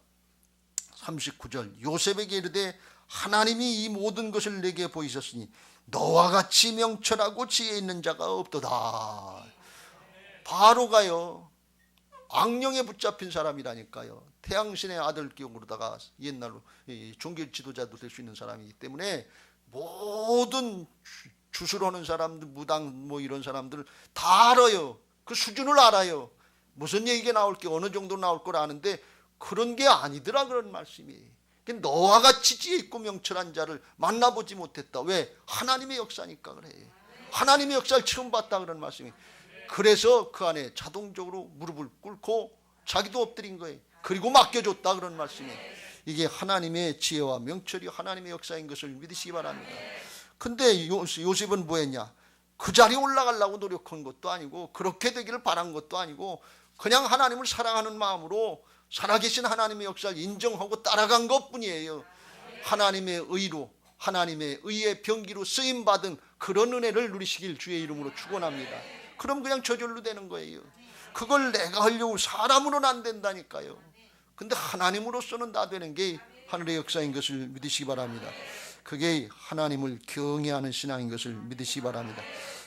39절. 요셉에게 이르되 하나님이 이 모든 것을 내게 보이셨으니 너와 같이 명철하고 지혜 있는 자가 없도다. 바로가요, 악령에 붙잡힌 사람이라니까요. 태양신의 아들 기용으로다가 옛날로 종교 지도자도 될 수 있는 사람이기 때문에 모든 주술하는 사람들, 무당 뭐 이런 사람들 다 알아요. 그 수준을 알아요. 무슨 얘기가 나올 게 어느 정도 나올 걸 아는데 그런 게 아니더라 그런 말씀이. 너와 같이 지혜 있고 명철한 자를 만나보지 못했다. 왜? 하나님의 역사니까 그래. 하나님의 역사를 처음 봤다 그런 말씀이. 그래서 그 안에 자동적으로 무릎을 꿇고 자기도 엎드린 거예요. 그리고 맡겨줬다 그런 말씀이. 이게 하나님의 지혜와 명철이 하나님의 역사인 것을 믿으시기 바랍니다. 근데 요셉은 뭐 했냐? 그 자리에 올라가려고 노력한 것도 아니고 그렇게 되기를 바란 것도 아니고 그냥 하나님을 사랑하는 마음으로 살아계신 하나님의 역사를 인정하고 따라간 것뿐이에요. 하나님의 의로, 하나님의 의의 병기로 쓰임받은 그런 은혜를 누리시길 주의 이름으로 축원합니다. 그럼 그냥 저절로 되는 거예요. 그걸 내가 하려고 사람으로는 안 된다니까요. 근데 하나님으로서는 다 되는 게 하늘의 역사인 것을 믿으시기 바랍니다. 그게 하나님을 경외하는 신앙인 것을 믿으시기 바랍니다.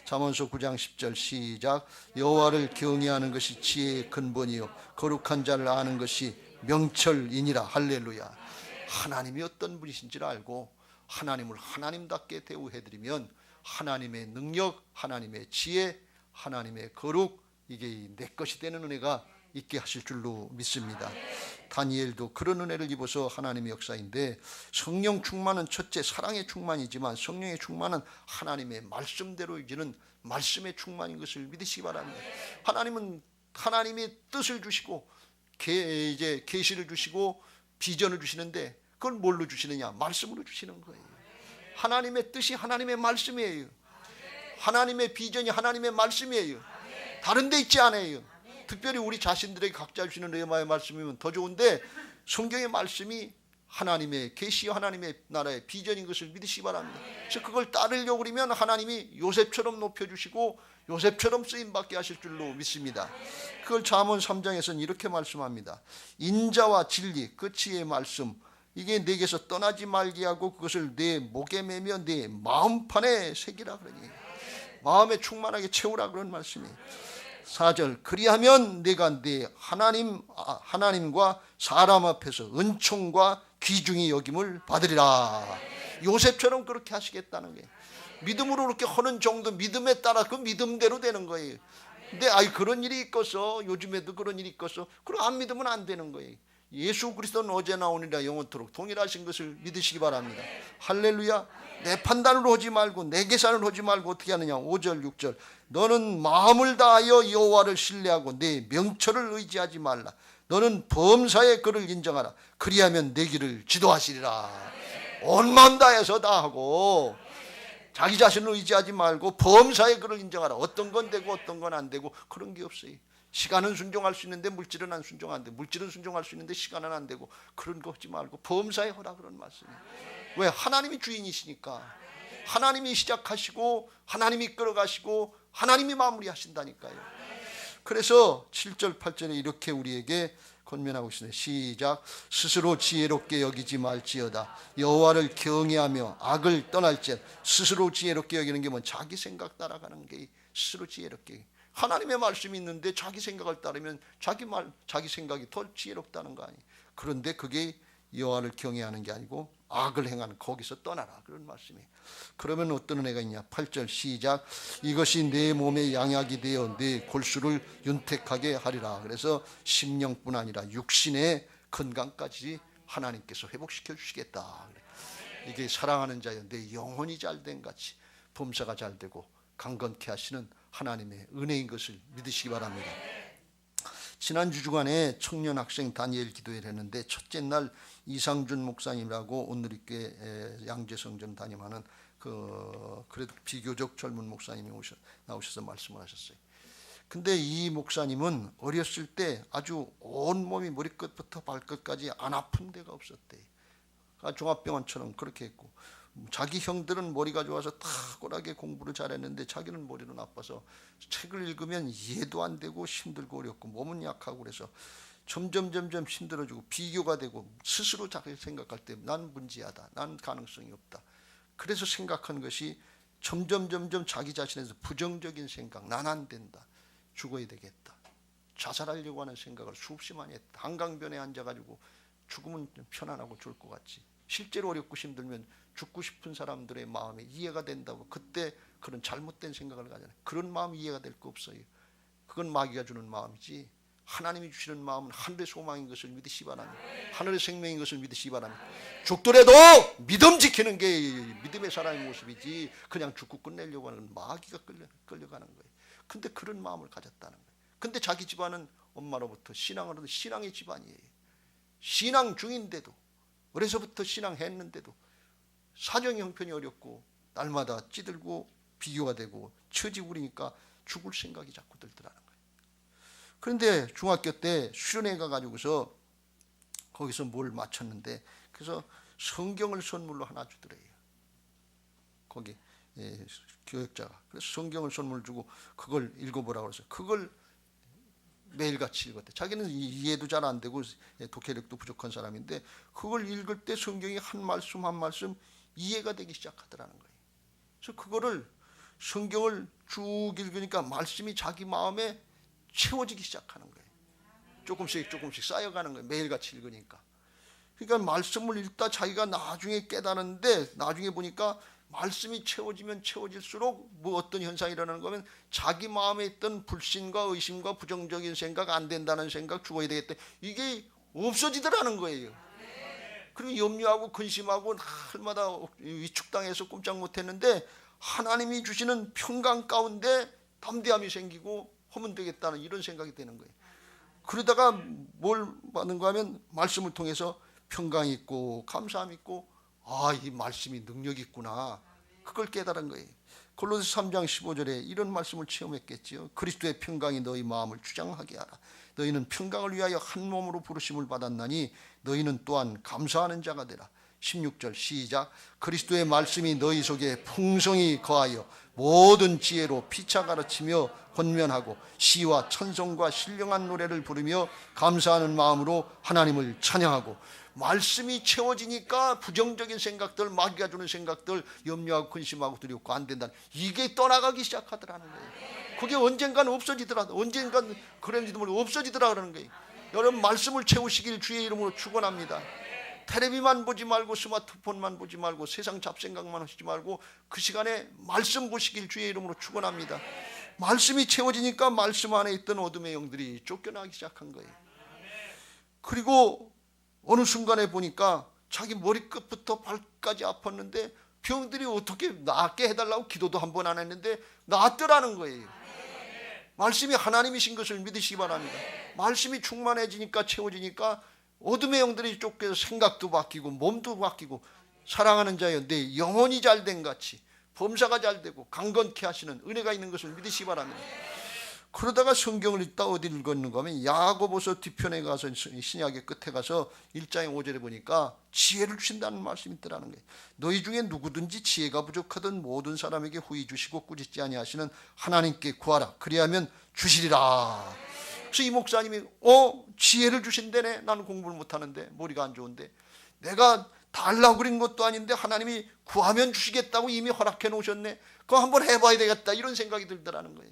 잠언서 9장 10절 시작. 여호와를 경외하는 것이 지혜의 근본이요 거룩한 자를 아는 것이 명철이니라. 할렐루야. 하나님이 어떤 분이신지를 알고 하나님을 하나님답게 대우해드리면 하나님의 능력, 하나님의 지혜, 하나님의 거룩, 이게 내 것이 되는 은혜가 있게 하실 줄로 믿습니다. 다니엘도 그런 은혜를 입어서 하나님의 역사인데, 성령 충만은 첫째 사랑의 충만이지만 성령의 충만은 하나님의 말씀대로 이제는 말씀의 충만인 것을 믿으시기 바랍니다. 하나님은 하나님의 뜻을 주시고 이제 계시를 주시고 비전을 주시는데 그걸 뭘로 주시느냐? 말씀으로 주시는 거예요. 하나님의 뜻이 하나님의 말씀이에요. 하나님의 비전이 하나님의 말씀이에요. 다른 데 있지 않아요. 특별히 우리 자신들에게 각자 주시는 레마의 말씀이면 더 좋은데, 성경의 말씀이 하나님의 계시, 하나님의 나라의 비전인 것을 믿으시기 바랍니다. 그래서 그걸 따르려고 그러면 하나님이 요셉처럼 높여주시고 요셉처럼 쓰임받게 하실 줄로 믿습니다. 그걸 잠언 3장에서는 이렇게 말씀합니다. 인자와 진리, 끝의 말씀, 이게 내게서 떠나지 말게 하고 그것을 내 목에 매며 내 마음판에 새기라 그러니, 마음에 충만하게 채우라 그런 말씀이에요. 4절 그리하면 내가 내 하나님과 사람 앞에서 은총과 귀중히 여김을 받으리라. 요셉처럼 그렇게 하시겠다는 거예요. 믿음으로 그렇게 하는 정도, 믿음에 따라 그 믿음대로 되는 거예요. 근데 그런 일이 있겠어, 요즘에도 그런 일이 있겠어, 그럼 안 믿으면 안 되는 거예요. 예수 그리스도는 어제나 오늘이나 영원토록 동일하신 것을 믿으시기 바랍니다. 할렐루야. 내 판단으로 하지 말고 내 계산을 하지 말고 어떻게 하느냐. 5절 6절 너는 마음을 다하여 여호와를 신뢰하고 내 명철을 의지하지 말라. 너는 범사에 그를 인정하라. 그리하면 내 길을 지도하시리라. 온 마음 다해서 다 하고 자기 자신을 의지하지 말고 범사에 그를 인정하라. 어떤 건 되고 어떤 건 안 되고 그런 게 없어요. 시간은 순종할 수 있는데 물질은 안 순종한대. 물질은 순종할 수 있는데 시간은 안 되고 그런 거 하지 말고 범사에 하라 그런 말씀이에요. 왜? 하나님이 주인이시니까. 하나님이 시작하시고 하나님이 이끌어가시고 하나님이 마무리하신다니까요. 그래서 7절 8절에 이렇게 우리에게 권면하고 있습니다. 시작. 스스로 지혜롭게 여기지 말지어다. 여호와를 경외하며 악을 떠날지. 스스로 지혜롭게 여기는 게 뭐 자기 생각 따라가는 게 스스로 지혜롭게. 하나님의 말씀이 있는데 자기 생각을 따르면 자기 생각이 더 지혜롭다는 거 아니에요. 그런데 그게 여호와를 경외하는 게 아니고 악을 행하는, 거기서 떠나라 그런 말씀이에요. 그러면 어떤 은혜가 있냐. 8절 시작. 이것이 내 몸의 양약이 되어 내 골수를 윤택하게 하리라. 그래서 심령뿐 아니라 육신의 건강까지 하나님께서 회복시켜 주시겠다. 이게 사랑하는 자여 내 영혼이 잘된 같이 범사가 잘되고 강건케 하시는 하나님의 은혜인 것을 믿으시기 바랍니다. 지난주 주간에 청년 학생 다니엘 기도회를 했는데, 첫째 날 이상준 목사님이라고 온누리교회 양재성전 담임하는 그래도 비교적 젊은 목사님이 나오셔서 말씀을 하셨어요. 근데 이 목사님은 어렸을 때 아주 온몸이 머리끝부터 발끝까지 안 아픈 데가 없었대. 종합병원처럼 그렇게 했고, 자기 형들은 머리가 좋아서 탁월하게 공부를 잘했는데 자기는 머리는 나빠서 책을 읽으면 이해도 안 되고 힘들고 어렵고 몸은 약하고, 그래서 점점 힘들어지고 비교가 되고 스스로 자기 생각할 때 난 문제하다, 난 가능성이 없다. 그래서 생각한 것이 점점 자기 자신에서 부정적인 생각, 난 안 된다, 죽어야 되겠다, 자살하려고 하는 생각을 수없이 많이 했다. 한강변에 앉아가지고 죽으면 편안하고 좋을 것 같지. 실제로 어렵고 힘들면 죽고 싶은 사람들의 마음이 이해가 된다고 그때 그런 잘못된 생각을 가잖아요. 그런 마음 이해가 될 거 없어요. 그건 마귀가 주는 마음이지 하나님이 주시는 마음은 하늘의 소망인 것을 믿으시기 바랍니다. 하늘의 생명인 것을 믿으시기 바랍니다. 죽더라도 믿음 지키는 게 믿음의 사람의 모습이지 그냥 죽고 끝내려고 하는 마귀가 끌려가는 거예요. 근데 그런 마음을 가졌다는 거예요. 근데 자기 집안은 엄마로부터 신앙을 얻은 신앙의 집안이에요. 신앙 중인데도, 어려서부터 신앙했는데도 사정이 형편이 어렵고 날마다 찌들고 비교가 되고 처지고 그러니까 죽을 생각이 자꾸 들더라는 거예요. 그런데 중학교 때 수련회 가가지고서 거기서 뭘 마쳤는데, 그래서 성경을 선물로 하나 주더래요. 거기 교역자가. 그래서 성경을 선물 주고 그걸 읽어보라고 해서 그걸 매일같이 읽었대. 자기는 이해도 잘 안 되고 독해력도 부족한 사람인데 그걸 읽을 때 성경이 한 말씀 한 말씀 이해가 되기 시작하더라는 거예요. 그래서 그거를 성경을 쭉 읽으니까 말씀이 자기 마음에 채워지기 시작하는 거예요. 조금씩 쌓여가는 거예요. 매일같이 읽으니까. 그러니까 말씀을 읽다 자기가 나중에 깨달았는데, 나중에 보니까 말씀이 채워지면 채워질수록 뭐 어떤 현상이 일어나는 거면 자기 마음에 있던 불신과 의심과 부정적인 생각, 안 된다는 생각, 죽어야 되겠다, 이게 없어지더라는 거예요. 그리고 염려하고 근심하고 날마다 위축당해서 꼼짝 못했는데 하나님이 주시는 평강 가운데 담대함이 생기고 하면 되겠다는 이런 생각이 되는 거예요. 그러다가 뭘 받는가 하면 말씀을 통해서 평강이 있고 감사함이 있고, 이 말씀이 능력이 있구나, 그걸 깨달은 거예요. 골로새 3장 15절에 이런 말씀을 체험했겠지요. 그리스도의 평강이 너희 마음을 주장하게 하라. 너희는 평강을 위하여 한 몸으로 부르심을 받았나니 너희는 또한 감사하는 자가 되라. 16절 시작. 그리스도의 말씀이 너희 속에 풍성히 거하여 모든 지혜로 피차 가르치며 권면하고 시와 찬송과 신령한 노래를 부르며 감사하는 마음으로 하나님을 찬양하고. 말씀이 채워지니까 부정적인 생각들, 마귀가 주는 생각들, 염려하고 근심하고 두렵고 안 된다, 이게 떠나가기 시작하더라는 거예요. 그게 언젠간 없어지더라, 언젠간 그런지도 모르고 없어지더라 그러는 거예요. 여러분, 말씀을 채우시길 주의 이름으로 축원합니다. 텔레비만 보지 말고 스마트폰만 보지 말고 세상 잡생각만 하시지 말고 그 시간에 말씀 보시길 주의 이름으로 축원합니다. 말씀이 채워지니까 말씀 안에 있던 어둠의 영들이 쫓겨나기 시작한 거예요. 그리고 어느 순간에 보니까 자기 머리끝부터 발까지 아팠는데 병들이 어떻게 낫게 해달라고 기도도 한 번 안 했는데 낫더라는 거예요. 말씀이 하나님이신 것을 믿으시기 바랍니다. 말씀이 충만해지니까 채워지니까 어둠의 영들이 쫓겨서 생각도 바뀌고 몸도 바뀌고, 사랑하는 자여 내 영혼이 잘된 같이 범사가 잘되고 강건케 하시는 은혜가 있는 것을 믿으시기 바랍니다. 그러다가 성경을 읽다 어디 읽었는가 하면 야고보서 뒤편에 가서, 신약의 끝에 가서 1장 5절에 보니까 지혜를 주신다는 말씀이 있더라는 거예요. 너희 중에 누구든지 지혜가 부족하던 모든 사람에게 후히 주시고 꾸짖지 아니하시는 하나님께 구하라. 그리하면 주시리라. 그래서 이 목사님이 지혜를 주신다네. 나는 공부를 못하는데, 머리가 안 좋은데, 내가 달라고 그린 것도 아닌데 하나님이 구하면 주시겠다고 이미 허락해 놓으셨네. 그거 한번 해봐야 되겠다, 이런 생각이 들더라는 거예요.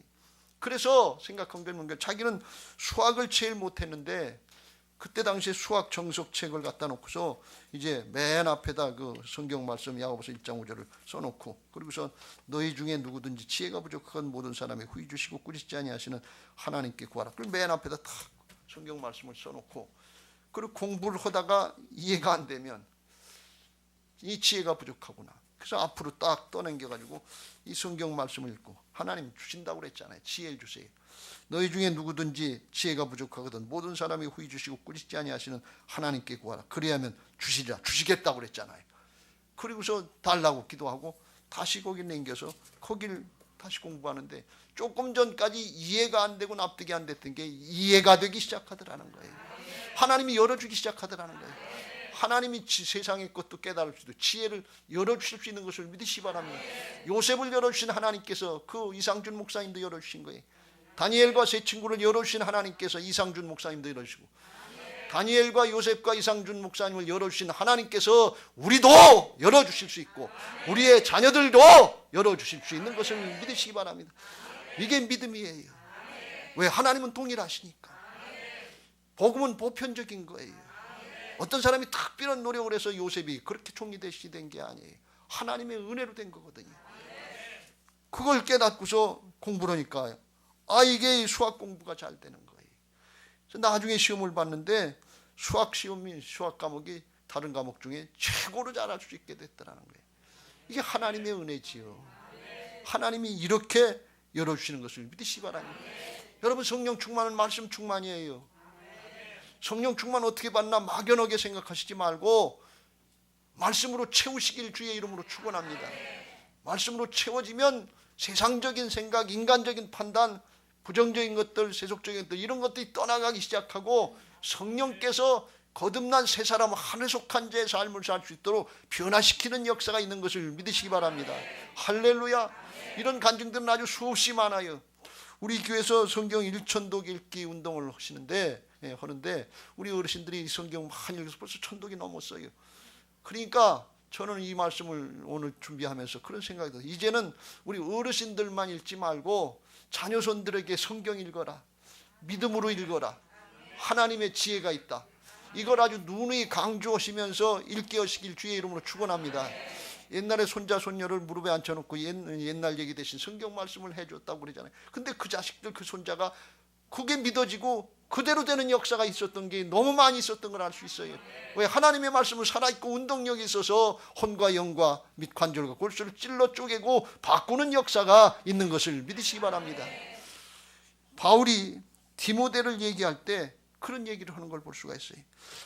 그래서 생각한 게 자기는 수학을 제일 못했는데 그때 당시에 수학 정석책을 갖다 놓고서 이제 맨 앞에다 그 성경 말씀 야고보서 1장 5절을 써놓고, 그리고서 너희 중에 누구든지 지혜가 부족한 모든 사람에 후히 주시고 꾸짖지 아니하시는 하나님께 구하라. 그리고 맨 앞에다 다 성경 말씀을 써놓고, 그리고 공부를 하다가 이해가 안 되면 이 지혜가 부족하구나. 그래서 앞으로 딱 떠넘겨가지고 이 성경 말씀을 읽고, 하나님 주신다고 그랬잖아요. 지혜를 주세요. 너희 중에 누구든지 지혜가 부족하거든 모든 사람이 후히 주시고 꾸짖지 아니하시는 하나님께 구하라. 그리하면 주시리라. 주시겠다고 그랬잖아요. 그리고서 달라고 기도하고 다시 거기 남겨서 거기를 다시 공부하는데 조금 전까지 이해가 안 되고 납득이 안 됐던 게 이해가 되기 시작하더라는 거예요. 하나님이 열어주기 시작하더라는 거예요. 하나님이 세상의 것도 깨달을 수도, 지혜를 열어주실 수 있는 것을 믿으시기 바랍니다. 요셉을 열어주신 하나님께서 그 이상준 목사님도 열어주신 거예요. 다니엘과 세 친구를 열어주신 하나님께서 이상준 목사님도 열어주시고, 다니엘과 요셉과 이상준 목사님을 열어주신 하나님께서 우리도 열어주실 수 있고 우리의 자녀들도 열어주실 수 있는 것을 믿으시기 바랍니다. 이게 믿음이에요. 왜? 하나님은 동일하시니까. 복음은 보편적인 거예요. 어떤 사람이 특별한 노력을 해서 요셉이 그렇게 총리 대신이 된 게 아니에요. 하나님의 은혜로 된 거거든요. 그걸 깨닫고서 공부를 하니까 이게 수학 공부가 잘 되는 거예요. 그래서 나중에 시험을 봤는데 수학 시험이, 수학 과목이 다른 과목 중에 최고로 잘할 수 있게 됐더라는 거예요. 이게 하나님의 은혜지요. 하나님이 이렇게 열어주시는 것을 믿으시기 바랍니다. 여러분, 성령 충만은 말씀 충만이에요. 성령 충만 어떻게 받나 막연하게 생각하시지 말고 말씀으로 채우시길 주의 이름으로 축원합니다. 말씀으로 채워지면 세상적인 생각, 인간적인 판단, 부정적인 것들, 세속적인 것들, 이런 것들이 떠나가기 시작하고 성령께서 거듭난 새 사람, 하늘 속한 자의 삶을 살 수 있도록 변화시키는 역사가 있는 것을 믿으시기 바랍니다. 할렐루야. 이런 간증들은 아주 수없이 많아요. 우리 교회에서 성경 1천독 읽기 운동을 하시는데 우리 어르신들이 성경 많이 읽어서 벌써 1000독이 넘었어요. 그러니까 저는 이 말씀을 오늘 준비하면서 그런 생각이 들어요. 이제는 우리 어르신들만 읽지 말고 자녀손들에게 성경 읽어라. 믿음으로 읽어라. 하나님의 지혜가 있다. 이걸 아주 누누이 강조하시면서 읽게 하시길 주의 이름으로 축원합니다. 옛날에 손자 손녀를 무릎에 앉혀놓고 옛날 얘기 대신 성경 말씀을 해줬다고 그러잖아요. 근데 그 자식들, 그 손자가 그게 믿어지고 그대로 되는 역사가 있었던 게 너무 많이 있었던 걸 알 수 있어요. 왜? 하나님의 말씀은 살아있고 운동력이 있어서 혼과 영과 및 관절과 골수를 찔러 쪼개고 바꾸는 역사가 있는 것을 믿으시기 바랍니다. 바울이 디모데를 얘기할 때 그런 얘기를 하는 걸 볼 수가 있어요.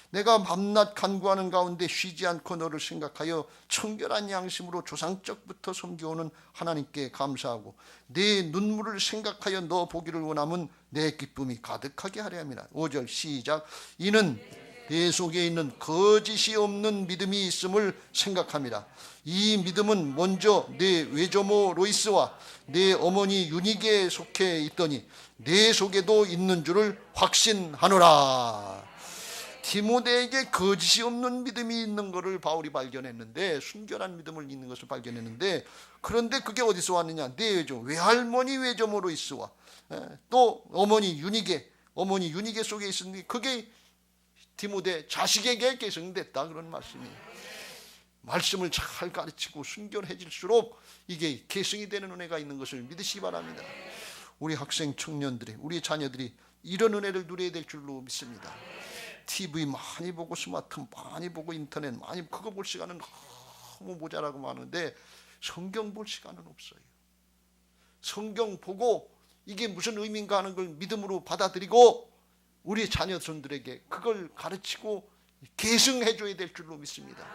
내가 밤낮 간구하는 가운데 쉬지 않고 너를 생각하여 청결한 양심으로 조상적부터 섬겨오는 하나님께 감사하고 내 눈물을 생각하여 너 보기를 원하면 내 기쁨이 가득하게 하려 함이라. 5절 시작. 이는 내 속에 있는 거짓이 없는 믿음이 있음을 생각함이라. 이 믿음은 먼저 내 외조모 로이스와 내 어머니 유니게 속해 있더니 내 속에도 있는 줄을 확신하노라. 디모데에게 거짓이 없는 믿음이 있는 것을 바울이 발견했는데, 순결한 믿음을 있는 것을 발견했는데, 그런데 그게 어디서 왔느냐? 내 외조, 외할머니 외조모 로이스와 또 어머니 유니게 속에 있으니 그게 디모데 자식에게 계승됐다, 그런 말씀이에요. 말씀을 잘 가르치고 순결해질수록 이게 계승이 되는 은혜가 있는 것을 믿으시기 바랍니다. 우리 학생 청년들이, 우리 자녀들이 이런 은혜를 누려야 될 줄로 믿습니다. TV 많이 보고 스마트폰 많이 보고 인터넷 많이, 그거 볼 시간은 너무 모자라고 많은데 성경 볼 시간은 없어요. 성경 보고 이게 무슨 의미인가 하는 걸 믿음으로 받아들이고 우리 자녀들에게 그걸 가르치고 계승해 줘야 될 줄로 믿습니다.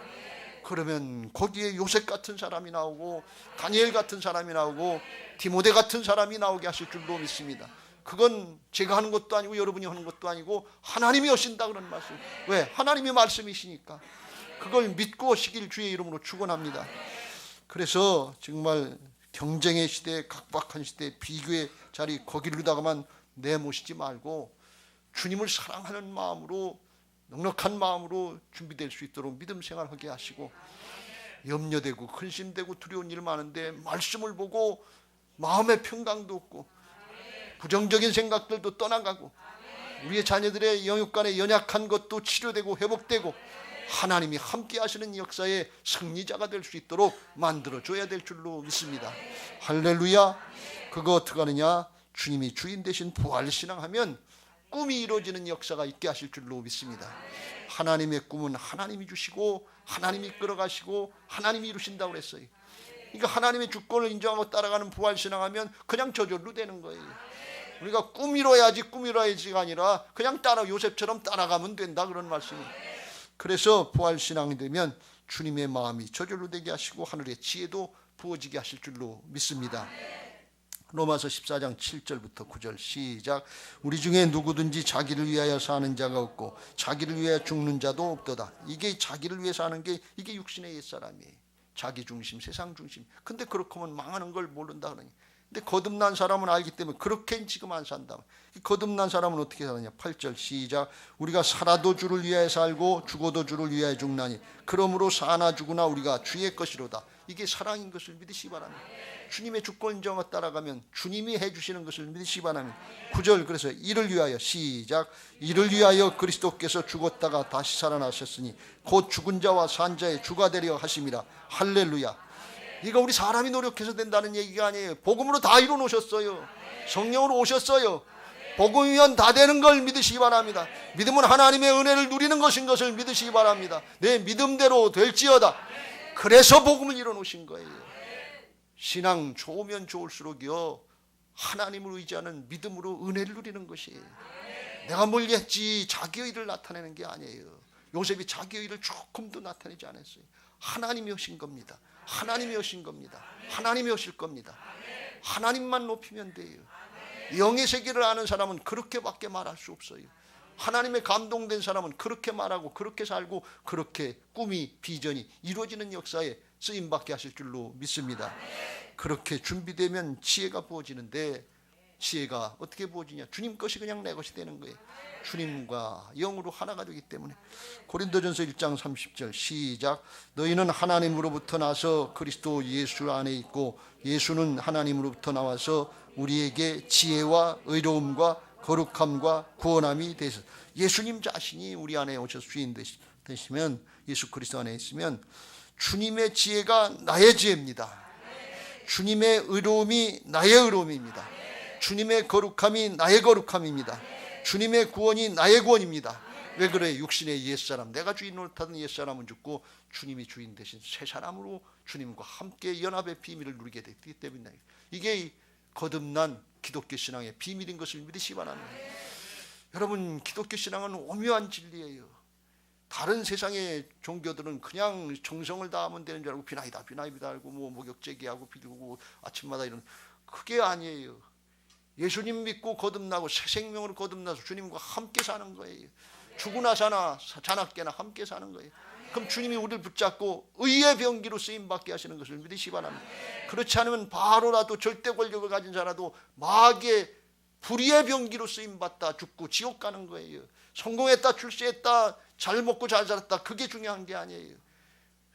그러면 거기에 요셉 같은 사람이 나오고 다니엘 같은 사람이 나오고 디모데 같은 사람이 나오게 하실 줄로 믿습니다. 그건 제가 하는 것도 아니고 여러분이 하는 것도 아니고 하나님이 하신다, 그런 말씀. 왜? 하나님의 말씀이시니까 그걸 믿고 하시길 주의 이름으로 축원합니다. 그래서 정말 경쟁의 시대, 각박한 시대, 비교의 자리 거기로다가만 내모시지 말고 주님을 사랑하는 마음으로, 넉넉한 마음으로 준비될 수 있도록 믿음 생활하게 하시고, 염려되고 근심되고 두려운 일 많은데 말씀을 보고 마음의 평강도 없고 부정적인 생각들도 떠나가고 우리의 자녀들의 영육간에 연약한 것도 치료되고 회복되고 하나님이 함께 하시는 역사의 승리자가 될 수 있도록 만들어줘야 될 줄로 믿습니다. 할렐루야. 그거 어떻게 하느냐? 주님이 주인 되신 부활신앙하면 꿈이 이루어지는 역사가 있게 하실 줄로 믿습니다. 하나님의 꿈은 하나님이 주시고 하나님이 이끌어가시고 하나님이 이루신다고 그랬어요. 그러니까 하나님의 주권을 인정하고 따라가는 부활신앙하면 그냥 저절로 되는 거예요. 우리가 꿈 이뤄야지가 아니라 그냥 요셉처럼 따라가면 된다, 그런 말씀이에요. 그래서 부활신앙이 되면 주님의 마음이 저절로 되게 하시고 하늘의 지혜도 부어지게 하실 줄로 믿습니다. 로마서 14장 7절부터 9절 시작. 우리 중에 누구든지 자기를 위하여 사는 자가 없고 자기를 위하여 죽는 자도 없도다. 이게 자기를 위해 사는 게 이게 육신의 옛사람이에요. 자기 중심, 세상 중심. 근데 그렇게 하면 망하는 걸 모른다 그러니. 근데 거듭난 사람은 알기 때문에 그렇게 지금 안 산다. 거듭난 사람은 어떻게 사느냐? 8절 시작. 우리가 살아도 주를 위하여 살고 죽어도 주를 위하여 죽나니 그러므로 사나 죽으나 우리가 주의 것이로다. 이게 사랑인 것을 믿으시기 바랍니다. 주님의 주권 인정을 따라가면 주님이 해주시는 것을 믿으시기 바랍니다. 9절 그래서 이를 위하여 시작. 이를 위하여 그리스도께서 죽었다가 다시 살아나셨으니 곧 죽은 자와 산 자의 주가 되려 하심이라. 할렐루야. 이거 우리 사람이 노력해서 된다는 얘기가 아니에요. 복음으로 다 이루어 놓으셨어요. 성령으로 오셨어요. 복음이면 다 되는 걸 믿으시기 바랍니다. 믿음은 하나님의 은혜를 누리는 것인 것을 믿으시기 바랍니다. 내 믿음대로 될지어다. 그래서 복음을 이루어 놓으신 거예요. 신앙 좋으면 좋을수록요, 하나님을 의지하는 믿음으로 은혜를 누리는 것이에요. 내가 뭘 했지 자기 의를 나타내는 게 아니에요. 요셉이 자기 의를 조금도 나타내지 않았어요. 하나님이 하신 겁니다. 하나님이 하신 겁니다. 하나님이 하실 겁니다. 하나님만 높이면 돼요. 영의 세계를 아는 사람은 그렇게밖에 말할 수 없어요. 하나님의 감동된 사람은 그렇게 말하고 그렇게 살고 그렇게 꿈이 비전이 이루어지는 역사에 쓰임받게 하실 줄로 믿습니다. 그렇게 준비되면 지혜가 부어지는데, 지혜가 어떻게 부어지냐? 주님 것이 그냥 내 것이 되는 거예요. 주님과 영으로 하나가 되기 때문에. 고린도전서 1장 30절 시작. 너희는 하나님으로부터 나서 그리스도 예수 안에 있고 예수는 하나님으로부터 나와서 우리에게 지혜와 의로움과 거룩함과 구원함이 되셔. 예수님 자신이 우리 안에 오셔서 주인 되시면, 예수 그리스도 안에 있으면 주님의 지혜가 나의 지혜입니다. 주님의 의로움이 나의 의로움입니다. 주님의 거룩함이 나의 거룩함입니다. 주님의 구원이 나의 구원입니다. 왜 그래? 육신의 옛사람, 내가 주인 노릇하던 옛사람은 죽고 주님이 주인 되신 새 사람으로 주님과 함께 연합의 비밀을 누리게 됐기 때문에, 이게 거듭난 기독교 신앙의 비밀인 것을 믿으시기 바랍니다. 여러분, 기독교 신앙은 오묘한 진리예요. 다른 세상의 종교들은 그냥 정성을 다하면 되는 줄 알고 비나이다 알고 뭐 목욕제기하고 빌고 아침마다 이런, 그게 아니에요. 예수님 믿고 거듭나고 새 생명으로 거듭나서 주님과 함께 사는 거예요. 죽으나 사나 자나깨나 함께 사는 거예요. 그럼 주님이 우리를 붙잡고 의의 병기로 쓰임받게 하시는 것을 믿으시기 바랍니다. 그렇지 않으면 바로라도 절대 권력을 가진 자라도 마귀의 불의의 병기로 쓰임받다 죽고 지옥 가는 거예요. 성공했다, 출세했다, 잘 먹고 잘 살았다, 그게 중요한 게 아니에요.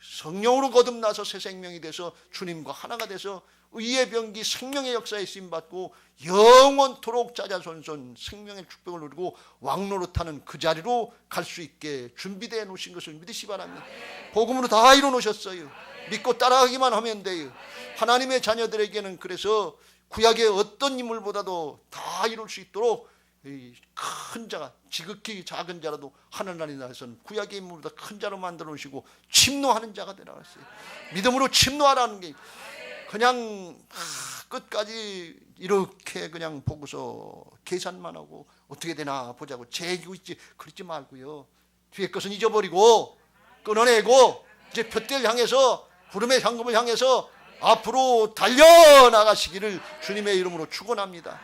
성령으로 거듭나서 새 생명이 돼서 주님과 하나가 돼서 의의 병기 생명의 역사에 쓰임받고 영원토록 자자손손 생명의 축복을 누리고 왕노릇하는 그 자리로 갈 수 있게 준비되어 놓으신 것을 믿으시기 바랍니다. 복음으로 다 이뤄 놓으셨어요. 믿고 따라가기만 하면 돼요. 하나님의 자녀들에게는 그래서 구약의 어떤 인물보다도 다 이룰 수 있도록 큰 자가, 지극히 작은 자라도 하늘나라에 나서는 구약의 인물보다 큰 자로 만들어 놓으시고 침노하는 자가 되라고 했어요. 믿음으로 침노하라는 게, 그냥 끝까지 이렇게 그냥 보고서 계산만 하고 어떻게 되나 보자고 재기고 있지, 그러지 말고요. 뒤에 것은 잊어버리고 끊어내고 이제 둯대를 향해서, 부름의 상급을 향해서 앞으로 달려나가시기를 주님의 이름으로 축원합니다.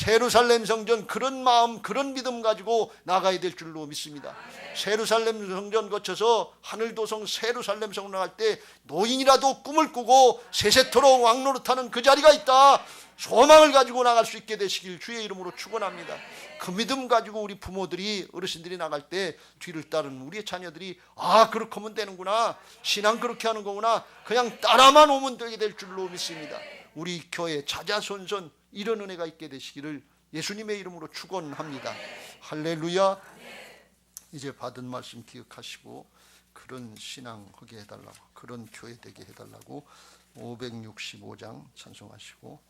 예루살렘 성전, 그런 마음, 그런 믿음 가지고 나가야 될 줄로 믿습니다. 예루살렘 성전 거쳐서 하늘도성 예루살렘 성으로 나갈 때 노인이라도 꿈을 꾸고 세세토록 왕노릇하는 그 자리가 있다, 소망을 가지고 나갈 수 있게 되시길 주의 이름으로 축원합니다. 그 믿음 가지고 우리 부모들이, 어르신들이 나갈 때 뒤를 따르는 우리의 자녀들이, 아, 그렇게 하면 되는구나, 신앙 그렇게 하는 거구나, 그냥 따라만 오면 되게 될 줄로 믿습니다. 우리 교회 자자손손 이런 은혜가 있게 되시기를 예수님의 이름으로 축원합니다. 할렐루야. 이제 받은 말씀 기억하시고 그런 신앙 하게 해달라고, 그런 교회 되게 해달라고 565장 찬송하시고